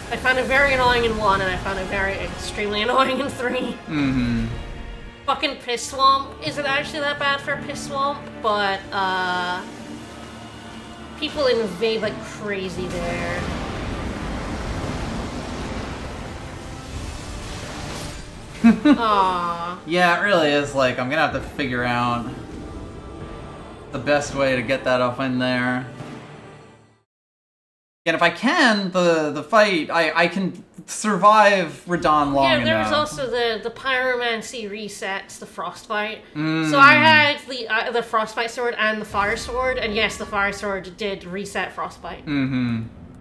I found it very annoying in 1, and I found it very extremely annoying in 3. Fucking Piss Swamp isn't actually that bad for a Piss Swamp, but, people invade like crazy there. Aww. Yeah, it really is. Like, I'm gonna have to figure out the best way to get that up in there. And if I can, the fight, I can survive Radon long enough. Yeah, there was also the pyromancy resets, the frostbite. So I had the frostbite sword and the fire sword, and yes, the fire sword did reset frostbite.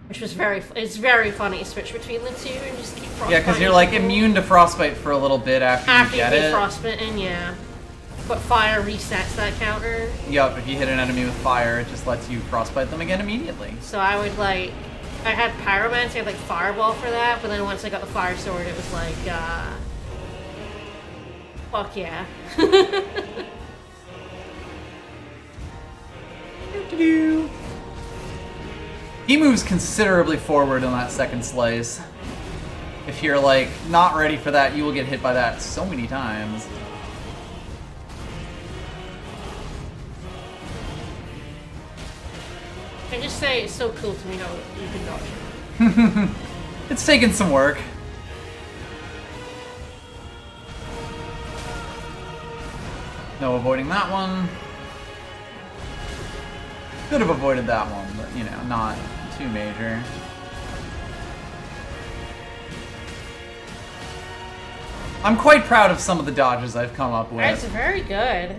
Which was it's very funny to switch between the two and just keep frostbite. Yeah, because you're like immune to frostbite for a little bit after you get it. Frostbitten, yeah. But fire resets that counter. Yup, if you hit an enemy with fire, it just lets you frostbite them again immediately. So I would I had pyromancy, I had like fireball for that, but then once I got the fire sword, it was like, fuck yeah. He moves considerably forward on that second slice. If you're, like, not ready for that, you will get hit by that so many times. I just say it's so cool to me how you can dodge it. It's taken some work. No avoiding that one. Could have avoided that one, but, you know, not too major. I'm quite proud of some of the dodges I've come up with. That's very good.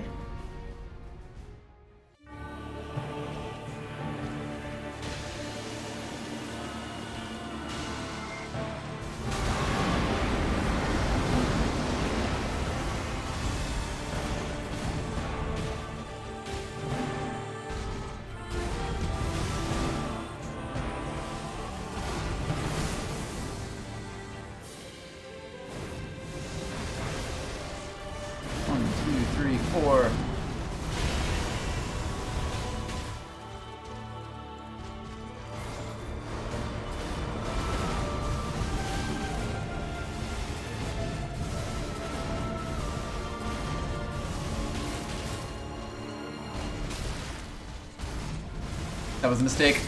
That was a mistake.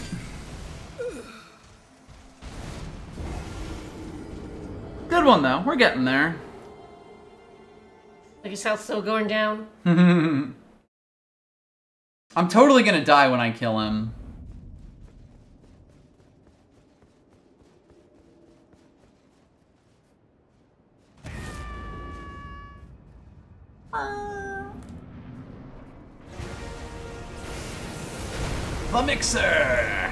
Good one, though. We're getting there. Like his health's still going down. I'm totally gonna die when I kill him. The mixer!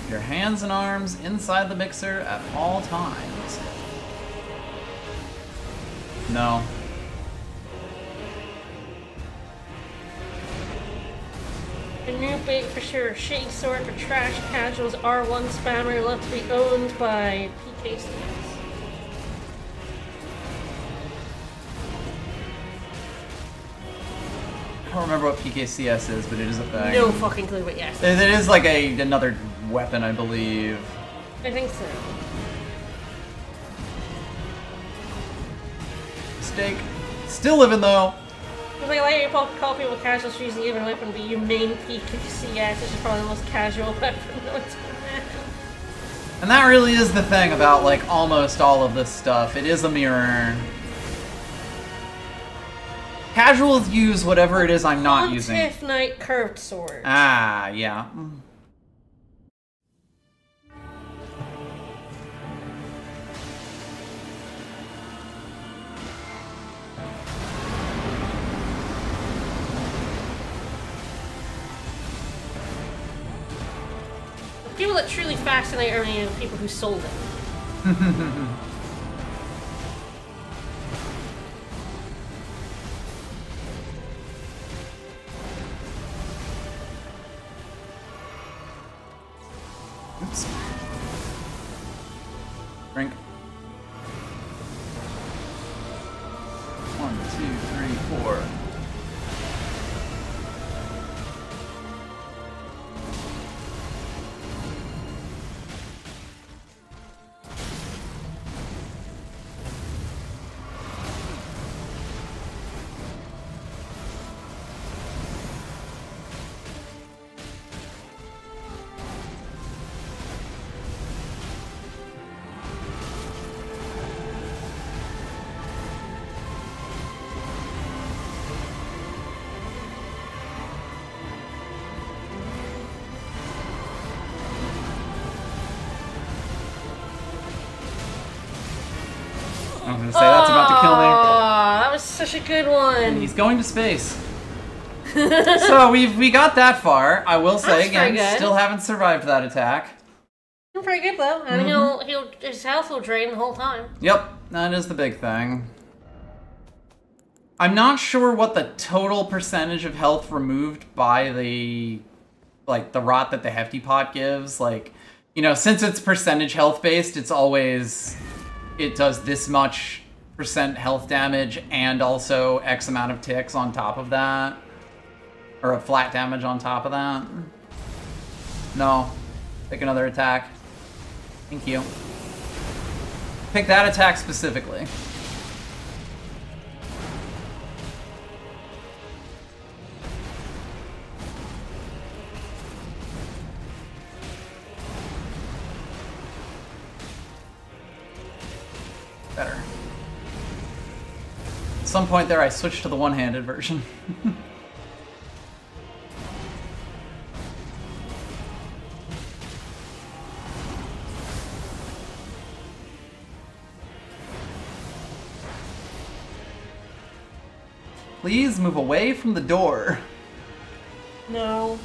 Your hands and arms inside the mixer at all times. No. A new bait for sure. Shitty sword for trash casuals. R1 spammer left to be owned by PKCs. I don't remember what PKCS is, but it is a thing. No fucking clue, but yes. It is like another weapon, I believe. I think so. Mistake. Still living though. It's like you call people casual for using even weapon, but you main PKCS, which is probably the most casual weapon known to man. And that really is the thing about like almost all of this stuff. It is a mirror. Casuals use whatever it is I'm not using. Tiff Knight curved sword. Ah, yeah. The people that truly fascinate are the people who sold it. Oops. Drink. 1, 2, 3, 4. I was gonna say that's about to kill me. That was such a good one. And he's going to space. So we got that far. I will say again, still haven't survived that attack. Doing pretty good though, and his health will drain the whole time. Yep, that is the big thing. I'm not sure what the total percentage of health removed by the rot that the Hefty Pot gives. Like, you know, since it's percentage health based, it's always it does this much percent health damage and also X amount of ticks on top of that. Or a flat damage on top of that. No. Pick another attack. Thank you. Pick that attack specifically. Better. At some point there I switched to the one-handed version. Please move away from the door. No.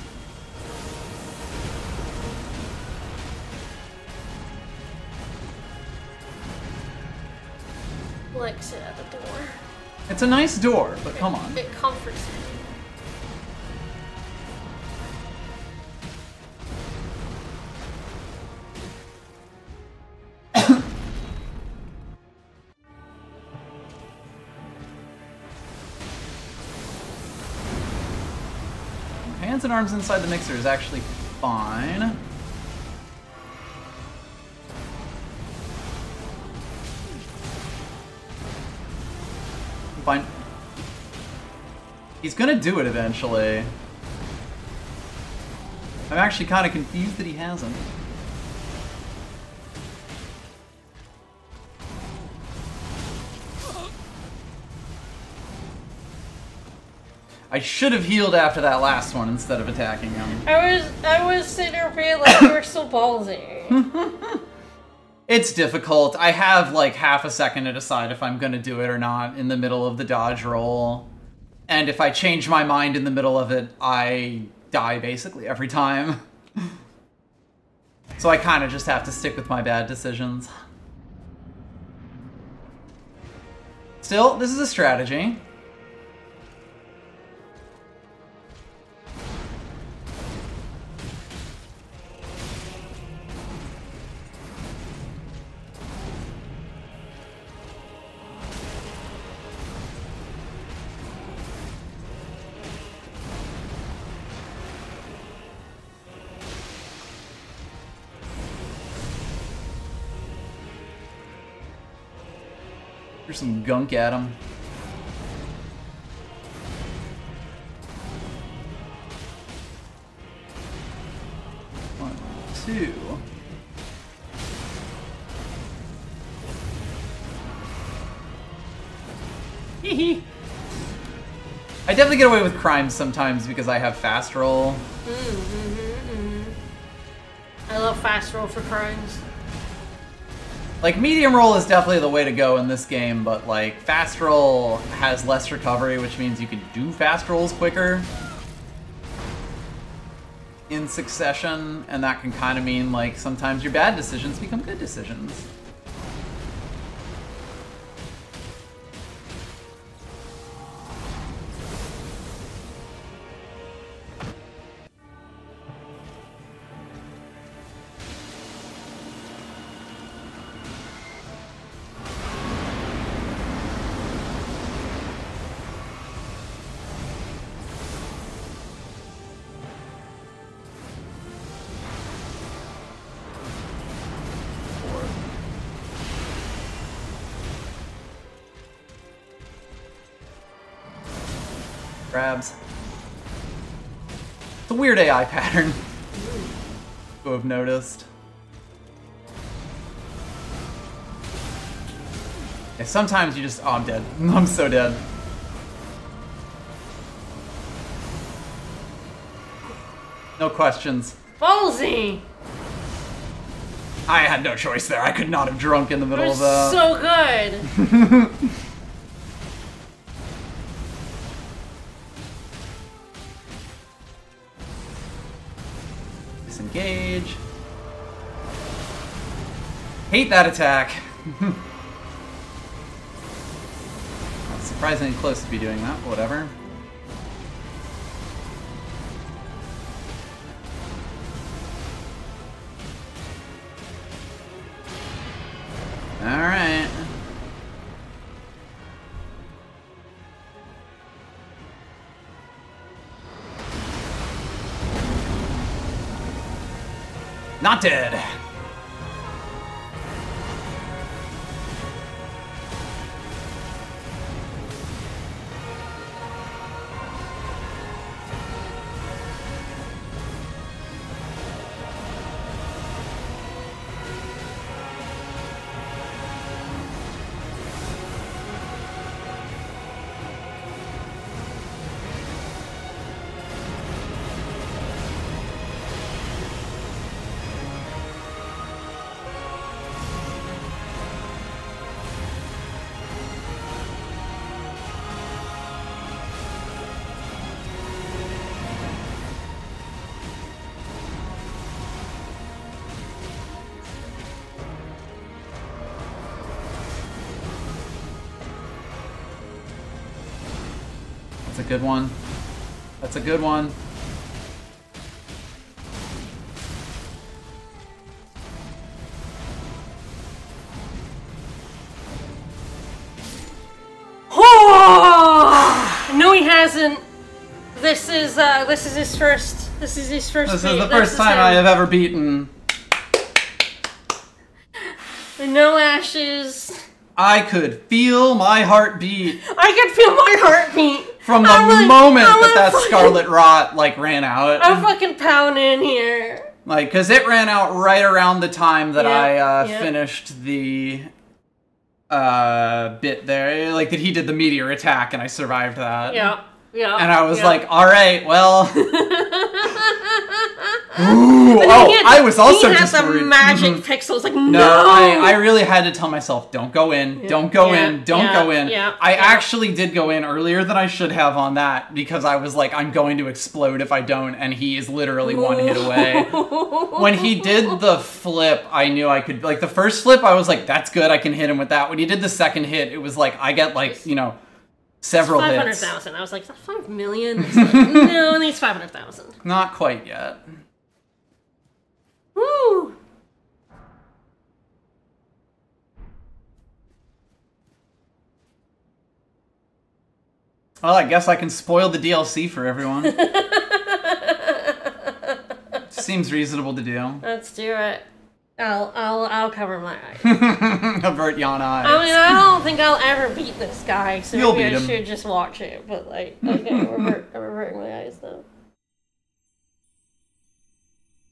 Like, sit at the door. It's a nice door, but come on. It comforts me. Hands and arms inside the mixer is actually fine. Fine. He's gonna do it eventually. I'm actually kind of confused that he hasn't. I should have healed after that last one instead of attacking him. I was sitting there being like, you're so ballsy. It's difficult. I have like half a second to decide if I'm gonna do it or not in the middle of the dodge roll. And if I change my mind in the middle of it, I die basically every time. So I kind of just have to stick with my bad decisions. Still, this is a strategy. There's some gunk at him. One, two. I definitely get away with crimes sometimes because I have fast roll. I love fast roll for crimes. Like, medium roll is definitely the way to go in this game, but, like, fast roll has less recovery, which means you can do fast rolls quicker in succession, and that can kind of mean, like, sometimes your bad decisions become good decisions. Grabs. It's a weird AI pattern. Who have noticed. Yeah, sometimes you just... Oh, I'm dead. I'm so dead. No questions. Ballsy! I had no choice there. I could not have drunk in the middle of that. So good! Disengage. Hate that attack. That's surprisingly close to be doing that, but whatever. Alright. Not dead. That's a good one. That's a good one. No, he hasn't. This is his first. This is his first. This is the first time I have ever beaten. No ashes. I could feel my heartbeat. I could feel my heartbeat. From the moment that Scarlet Rot, like, ran out. I'm fucking pounding here. Like, because it ran out right around the time that I finished the bit there. Like, that he did the meteor attack and I survived that. Yeah. Yeah. And I was like, alright, well... Ooh, I was also just worried. He had the magic pixels, like, no! No, I really had to tell myself, don't go in, don't go in, don't go in. I actually did go in earlier than I should have on that, because I was like, I'm going to explode if I don't, and he is literally one hit away. When he did the flip, I knew I could, like, the first flip, I was like, that's good, I can hit him with that. When he did the second hit, it was like, I get, like, you know, several hits. 500,000. I was like, is that 5 million? It's like, no, I think it's 500,000. Not quite yet. Woo! Well, I guess I can spoil the DLC for everyone. Seems reasonable to do. Let's do it. I'll cover my eyes. Avert yon eyes. I mean, I don't think I'll ever beat this guy, so You'll maybe beat I him. should just watch it. But like, okay, I'm averting my eyes though.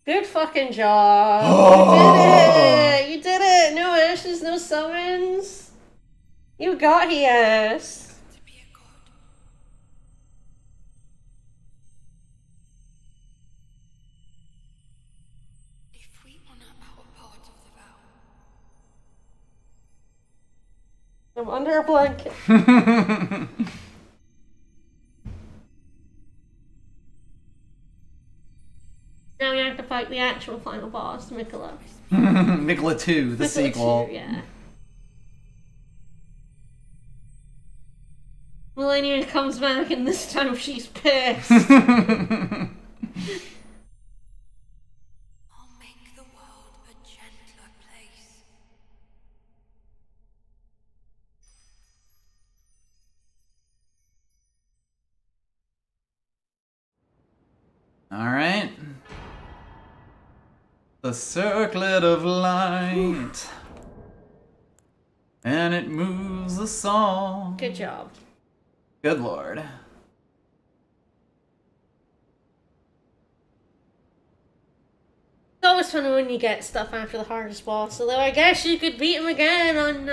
Good fucking job. Oh. You did it! No ashes, no summons. You got his. To be a god. If we honor our part of the vow. I'm under a blanket. Now we have to fight the actual final boss, Mikola. Mikola 2, the sequel. 2, yeah. Melania comes back and this time she's pissed. I'll make the world a gentler place. Alright. The circlet of light. And it moves the song. Good job. Good lord. It's always fun when you get stuff after the hardest boss, although I guess you could beat him again on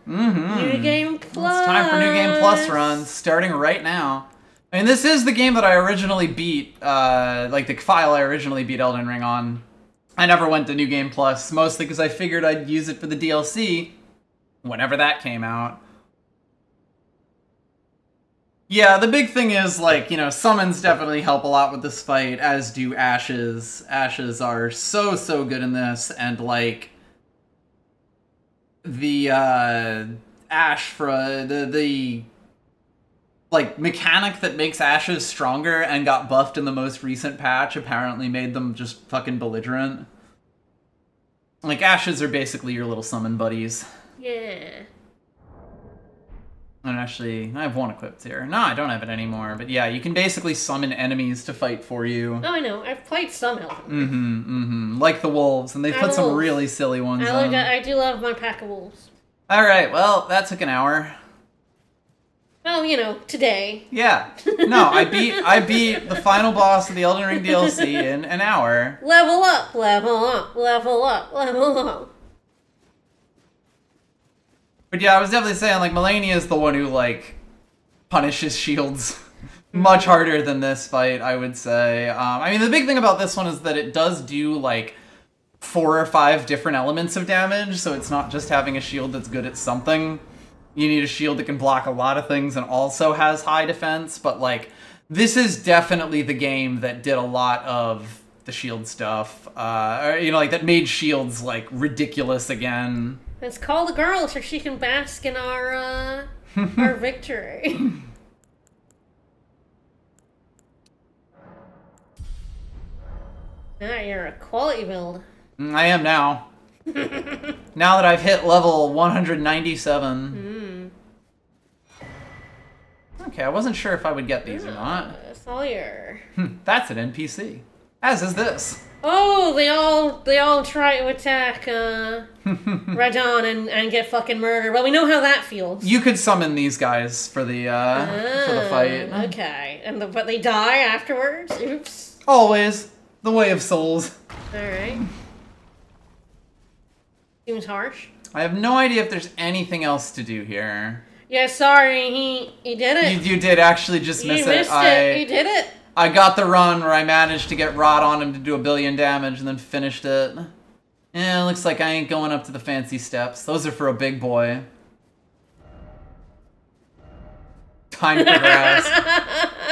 New Game Plus. It's time for New Game Plus runs, starting right now. I mean, this is the game that I originally beat, like the file I originally beat Elden Ring on. I never went to New Game Plus, mostly because I figured I'd use it for the DLC whenever that came out. Yeah, the big thing is, like, you know, summons definitely help a lot with this fight, as do ashes. Ashes are so, so good in this, and, like, the, the like, mechanic that makes ashes stronger and got buffed in the most recent patch apparently made them just fucking belligerent. Like, ashes are basically your little summon buddies. Yeah. And actually, I have one equipped here. No, I don't have it anymore. But yeah, you can basically summon enemies to fight for you. Oh, I know. I've played some Elden. Like the wolves, and they've put some really silly ones on. I do love my pack of wolves. Alright, well, that took an hour. Well, you know, today. Yeah. No, I beat the final boss of the Elden Ring DLC in an hour. Level up, level up, level up, level up. But yeah, I was definitely saying, like, Melania is the one who, like, punishes shields much harder than this fight, I would say. I mean, the big thing about this one is that it does do, like, 4 or 5 different elements of damage, so it's not just having a shield that's good at something. You need a shield that can block a lot of things and also has high defense, but, like, this is definitely the game that did a lot of the shield stuff. Or, you know, like, that made shields, like, ridiculous again. Let's call the girl so she can bask in our victory. Ah, you're a quality build. I am now. Now that I've hit level 197. Okay, I wasn't sure if I would get these or not. Sawyer. That's an NPC. As is this. Oh, they all try to attack Radon and get fucking murdered. Well, we know how that feels. You could summon these guys for the fight. Okay, but they die afterwards. Oops. Always the way of souls. All right. Seems harsh. I have no idea if there's anything else to do here. Yeah, sorry, he did it. You did actually just miss it. You missed it. You did it. I got the run where I managed to get Rod on him to do 1 billion damage and then finished it. Yeah, looks like I ain't going up to the fancy steps. Those are for a big boy. Time to progress.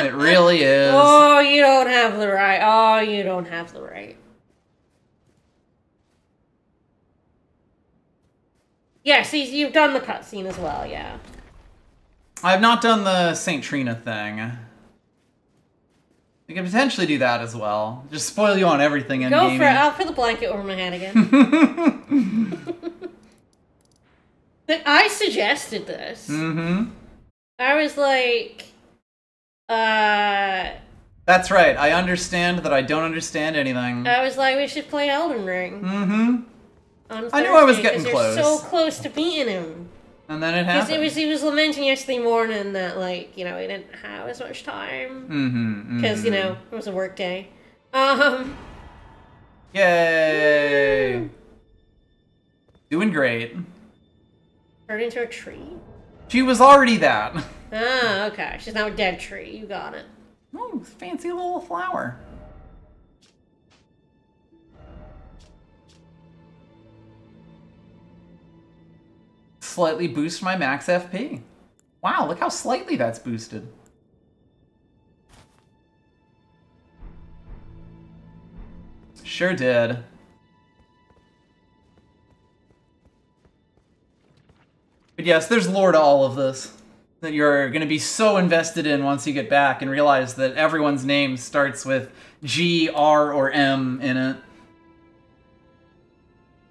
It really is. Oh, you don't have the right. Oh, you don't have the right. Yes, you've done the cutscene as well, yeah. I have not done the St. Trina thing. We can potentially do that as well. Just spoil you on everything in Go for it. I'll put the blanket over my head again. But I suggested this. Mm-hmm. I was like, That's right. I understand that I don't understand anything. I was like, we should play Elden Ring. Mm-hmm. On Thursday, I knew I was getting close. You're so close to beating him. And then it happened. He was lamenting yesterday morning that, like, you know, he didn't have as much time. Because, you know, it was a work day. Yay! Doing great. Turned into a tree? She was already that. Ah, okay. She's now a dead tree. You got it. Oh, fancy little flower. Slightly boost my max FP. Wow, look how slightly that's boosted. Sure did. But yes, there's lore to all of this that you're going to be so invested in once you get back and realize that everyone's name starts with G, R, or M in it.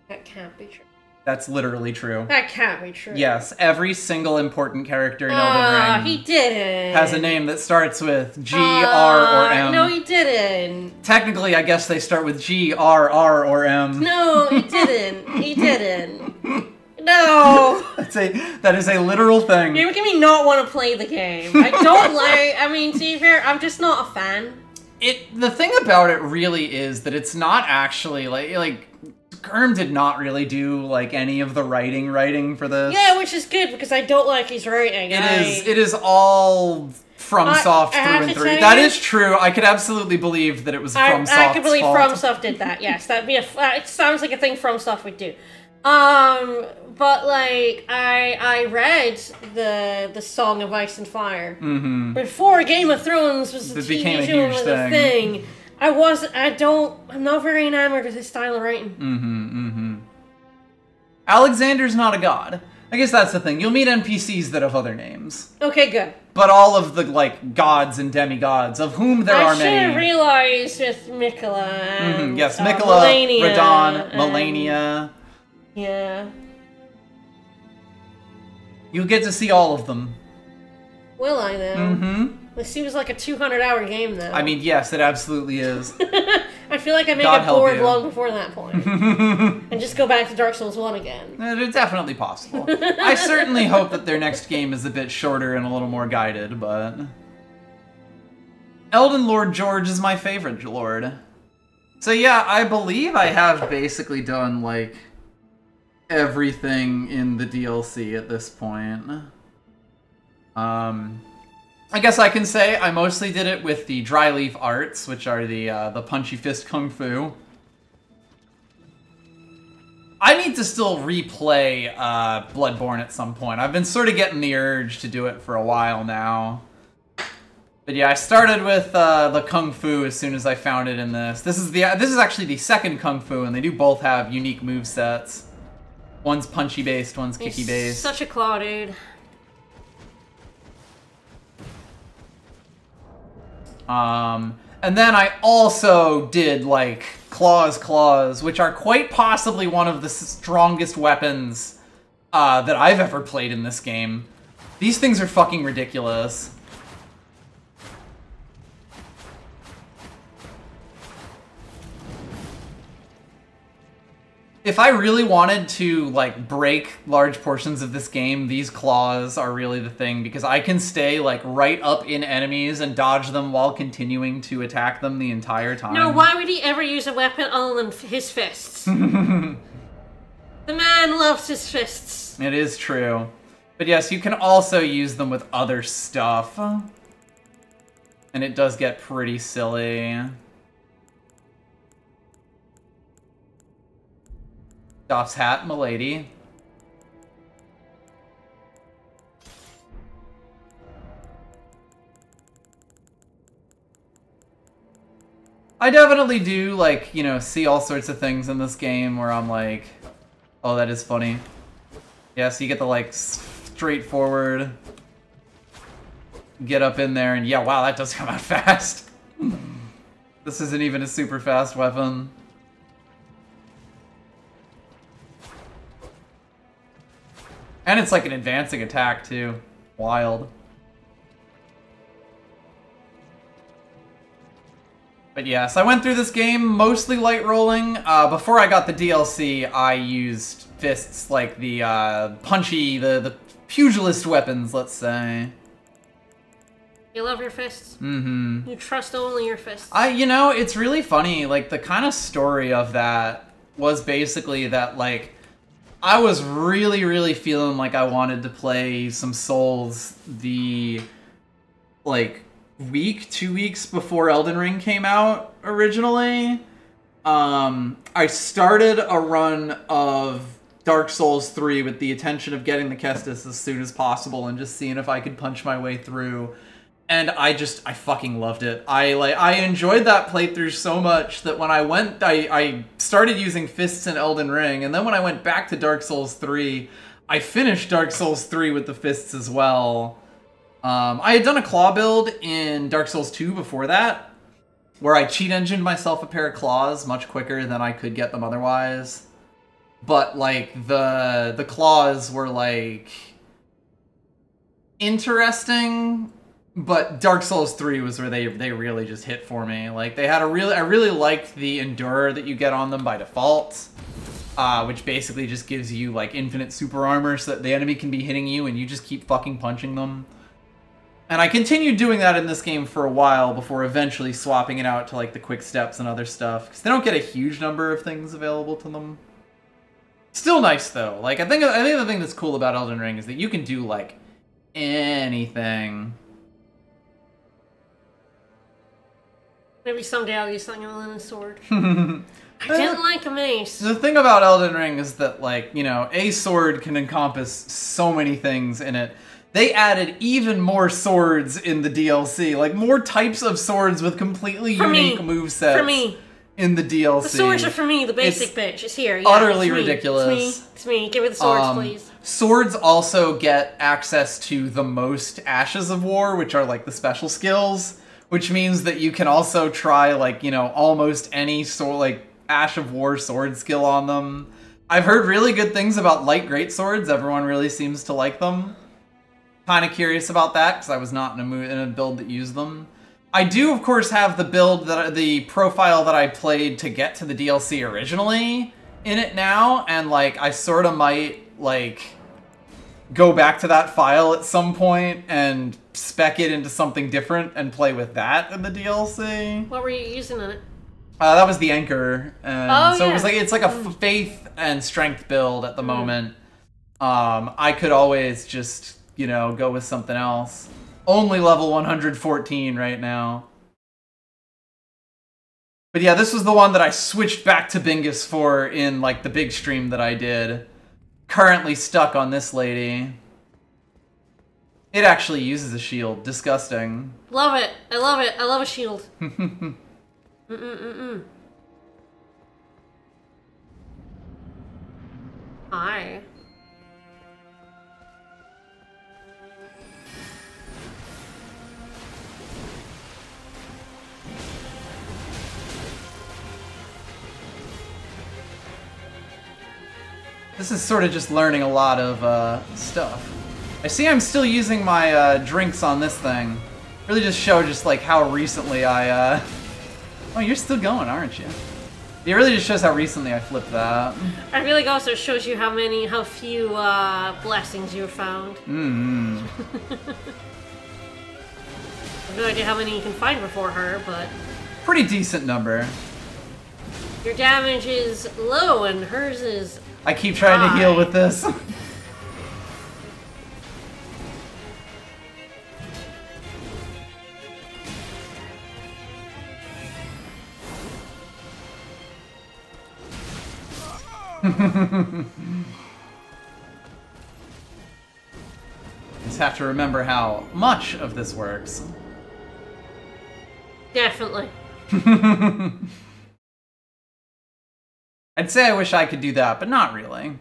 That can't be true. That's literally true. That can't be true. Yes, every single important character in Elden Ring he didn't. has a name that starts with G, R, or M. No, he didn't. Technically, I guess they start with G, R, R, or M. No, he didn't. He didn't. No. That is a literal thing. You're making me not want to play the game. I don't like... I mean, to be fair, I'm just not a fan. The thing about it really is that it's not actually, like Gurm did not really do, like, any of the writing for this. Yeah, which is good, because I don't like his writing. It is all FromSoft through and through. That is true. I could absolutely believe that it was FromSoft's fault. I could believe FromSoft did that, yes. That'd be it sounds like a thing FromSoft would do. But, like, I read the Song of Ice and Fire before Game of Thrones was a TV show and was a thing. I'm not very enamored with his style of writing. Alexander's not a god. I guess that's the thing. You'll meet NPCs that have other names. Okay, good. But all of the, like, gods and demigods, of whom there are many. I should have realized with Miquella. Yes, Miquella, Radon, Melania. Yeah. You'll get to see all of them. Will I, though? This seems like a 200-hour game, though. I mean, yes, it absolutely is. I feel like I may get bored long before that point. And just go back to Dark Souls 1 again. It's definitely possible. I certainly hope that their next game is a bit shorter and a little more guided, but... Elden Lord George is my favorite lord. So yeah, I believe I have basically done, like, everything in the DLC at this point. I guess I can say I mostly did it with the dry leaf arts, which are the punchy fist kung fu. I need to still replay Bloodborne at some point. I've been sort of getting the urge to do it for a while now. But yeah, I started with the kung fu as soon as I found it in this. This is actually the second kung fu, and they do both have unique movesets. One's punchy based, one's kicky based. Such a claw, dude. And then I also did, like, claws, which are quite possibly one of the strongest weapons that I've ever played in this game. These things are fucking ridiculous. if I really wanted to, like, break large portions of this game, these claws are really the thing, because I can stay, like, right up in enemies and dodge them while continuing to attack them the entire time. No, why would he ever use a weapon other than his fists? The man loves his fists. It is true. But yes, you can also use them with other stuff. And it does get pretty silly. Doff's hat, milady. I definitely do, like, you know, see all sorts of things in this game where I'm like, oh, that is funny. Yeah, so you get the, like, straightforward, get up in there, and yeah, wow, that does come out fast. This isn't even a super fast weapon. And it's like an advancing attack, too. Wild. But yes, I went through this game mostly light rolling. Before I got the DLC, I used fists, like the punchy, the pugilist weapons, let's say. You love your fists? Mm-hmm. You trust only your fists? You know, it's really funny. Like, the kind of story of that was basically that, like, I was really, really feeling like I wanted to play some Souls the, like, 2 weeks before Elden Ring came out originally. I started a run of Dark Souls 3 with the intention of getting the Kestis as soon as possible and just seeing if I could punch my way through. And I fucking loved it. I enjoyed that playthrough so much that when I started using fists in Elden Ring, and then when I went back to Dark Souls 3, I finished Dark Souls 3 with the fists as well. I had done a claw build in Dark Souls 2 before that, where I cheat engined myself a pair of claws much quicker than I could get them otherwise. But, like, the claws were, like, interesting. But Dark Souls 3 was where they really just hit for me. Like, they had I really liked the Endure that you get on them by default, which basically just gives you, like, infinite super armor so that the enemy can be hitting you and you just keep fucking punching them. And I continued doing that in this game for a while before eventually swapping it out to, like, the quick steps and other stuff, because they don't get a huge number of things available to them. Still nice, though. Like, I think the thing that's cool about Elden Ring is that you can do, like, anything. Maybe someday I'll use something other than a sword. I didn't like a mace. The thing about Elden Ring is that, like, you know, a sword can encompass so many things in it. They added even more swords in the DLC. Like, more types of swords with completely unique movesets. For me. In the DLC. The swords are for me, the basic bitch. It's here. Yeah, utterly ridiculous. It's me. Give me the swords, please. Swords also get access to the most Ashes of War, which are, like, the special skills. Which means that you can also try, like, you know, almost any sword, like, Ash of War sword skill on them. I've heard really good things about light greatswords. Everyone really seems to like them. Kind of curious about that, because I was not in a build that used them. I do, of course, have the profile that I played to get to the DLC originally in it now, and, like, I sort of might, like, go back to that file at some point and spec it into something different and play with that in the DLC. What were you using in it? That was the Anchor, and so yeah. it's like a faith and strength build at the moment. I could always just, you know, go with something else. Only level 114 right now. But yeah, this was the one that I switched back to Bingus for in, like, the big stream that I did. Currently stuck on this lady. It actually uses a shield. Disgusting. Love it. I love it. I love a shield. Hi. This is sort of just learning a lot of stuff. I see I'm still using my drinks on this thing. Really just show just like how recently I... Oh, you're still going, aren't you? It really just shows how recently I flipped that. I feel like also shows you how few blessings you found. Mm-hmm. I have no idea how many you can find before her, but... Pretty decent number. Your damage is low and hers is I keep trying to heal with this. Just have to remember how much of this works. Definitely. I'd say I wish I could do that, but not really.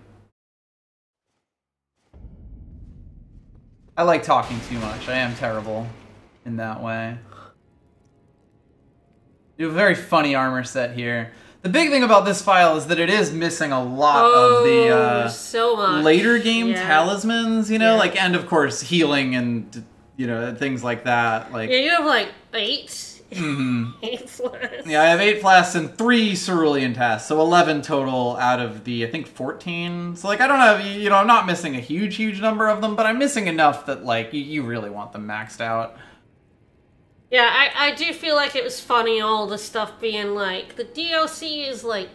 I like talking too much. I am terrible in that way. You have a very funny armor set here. The big thing about this file is that it is missing a lot of the so much. later game talismans, you know, like, and of course healing and, you know, things like that. Like, yeah, you have like 8. Mm-hmm. 8 flasks. Yeah, I have 8 flasks and 3 cerulean tasks, so 11 total out of the, I think, 14. So, like, I don't have, you know, I'm not missing a huge number of them, but I'm missing enough that, like, you really want them maxed out. Yeah, I do feel like it was funny, all the stuff being like, the DLC is like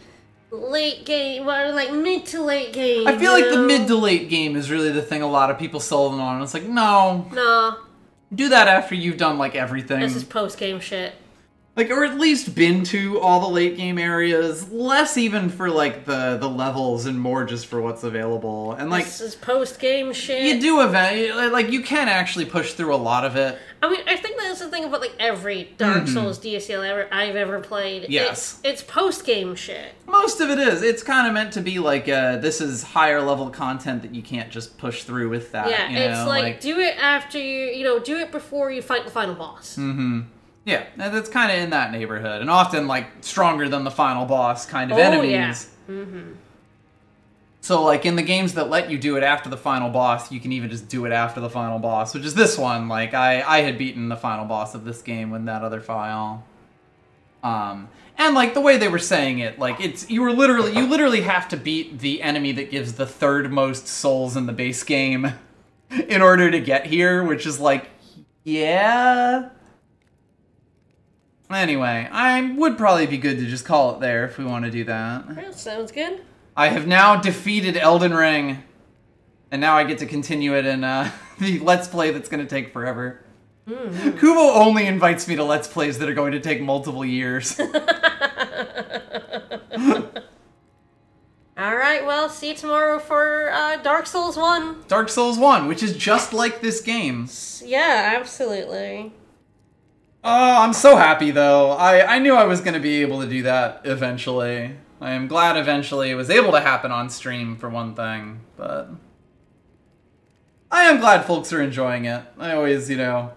late game, or like mid to late game. I feel like the mid to late game is really the thing a lot of people sold on. It's like, no. No. Do that after you've done, like, everything. This is post-game shit. Like, or at least been to all the late game areas. Less even for, like, the levels and more just for what's available. And, like... This is post-game shit. You do like, you can actually push through a lot of it. I mean, I think that's the thing about, like, every Dark Souls DLC I've ever played. Yes. It's post-game shit. Most of it is. It's kind of meant to be, like, this is higher level content that you can't just push through with that, yeah, you know? it's like, do it after you know, do it before you fight the final boss. Mm-hmm. Yeah, that's kind of in that neighborhood. And often, like, stronger than the final boss kind of enemies. Yeah. Mm-hmm. So, like, in the games that let you do it after the final boss, you can even just do it after the final boss, which is this one. Like, I had beaten the final boss of this game with that other file. And, like, the way they were saying it, like, you literally have to beat the enemy that gives the 3rd most souls in the base game in order to get here, which is like, yeah... Anyway, I would probably be good to just call it there if we want to do that. Yeah, sounds good. I have now defeated Elden Ring, and now I get to continue it in the Let's Play that's going to take forever. Mm-hmm. Kubo only invites me to Let's Plays that are going to take multiple years. Alright, well, see you tomorrow for Dark Souls 1. Dark Souls 1, which is just like this game. Yeah, absolutely. Oh, I'm so happy, though. I knew I was going to be able to do that eventually. I am glad eventually it was able to happen on stream, for one thing, but... I am glad folks are enjoying it. I always, you know...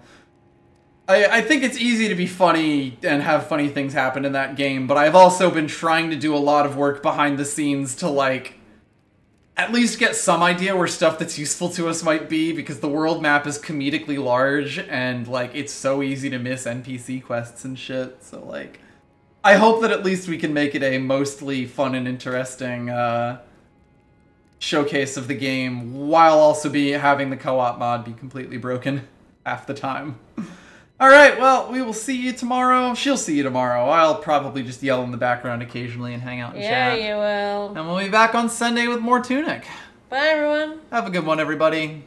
I think it's easy to be funny and have funny things happen in that game, but I've also been trying to do a lot of work behind the scenes to, like... at least get some idea where stuff that's useful to us might be, because the world map is comedically large, and, like, it's so easy to miss NPC quests and shit, so, like... I hope that at least we can make it a mostly fun and interesting, showcase of the game, while also having the co-op mod be completely broken half the time. Alright, well, we will see you tomorrow. She'll see you tomorrow. I'll probably just yell in the background occasionally and hang out and chat. Yeah, you will. And we'll be back on Sunday with more Tunic. Bye, everyone. Have a good one, everybody.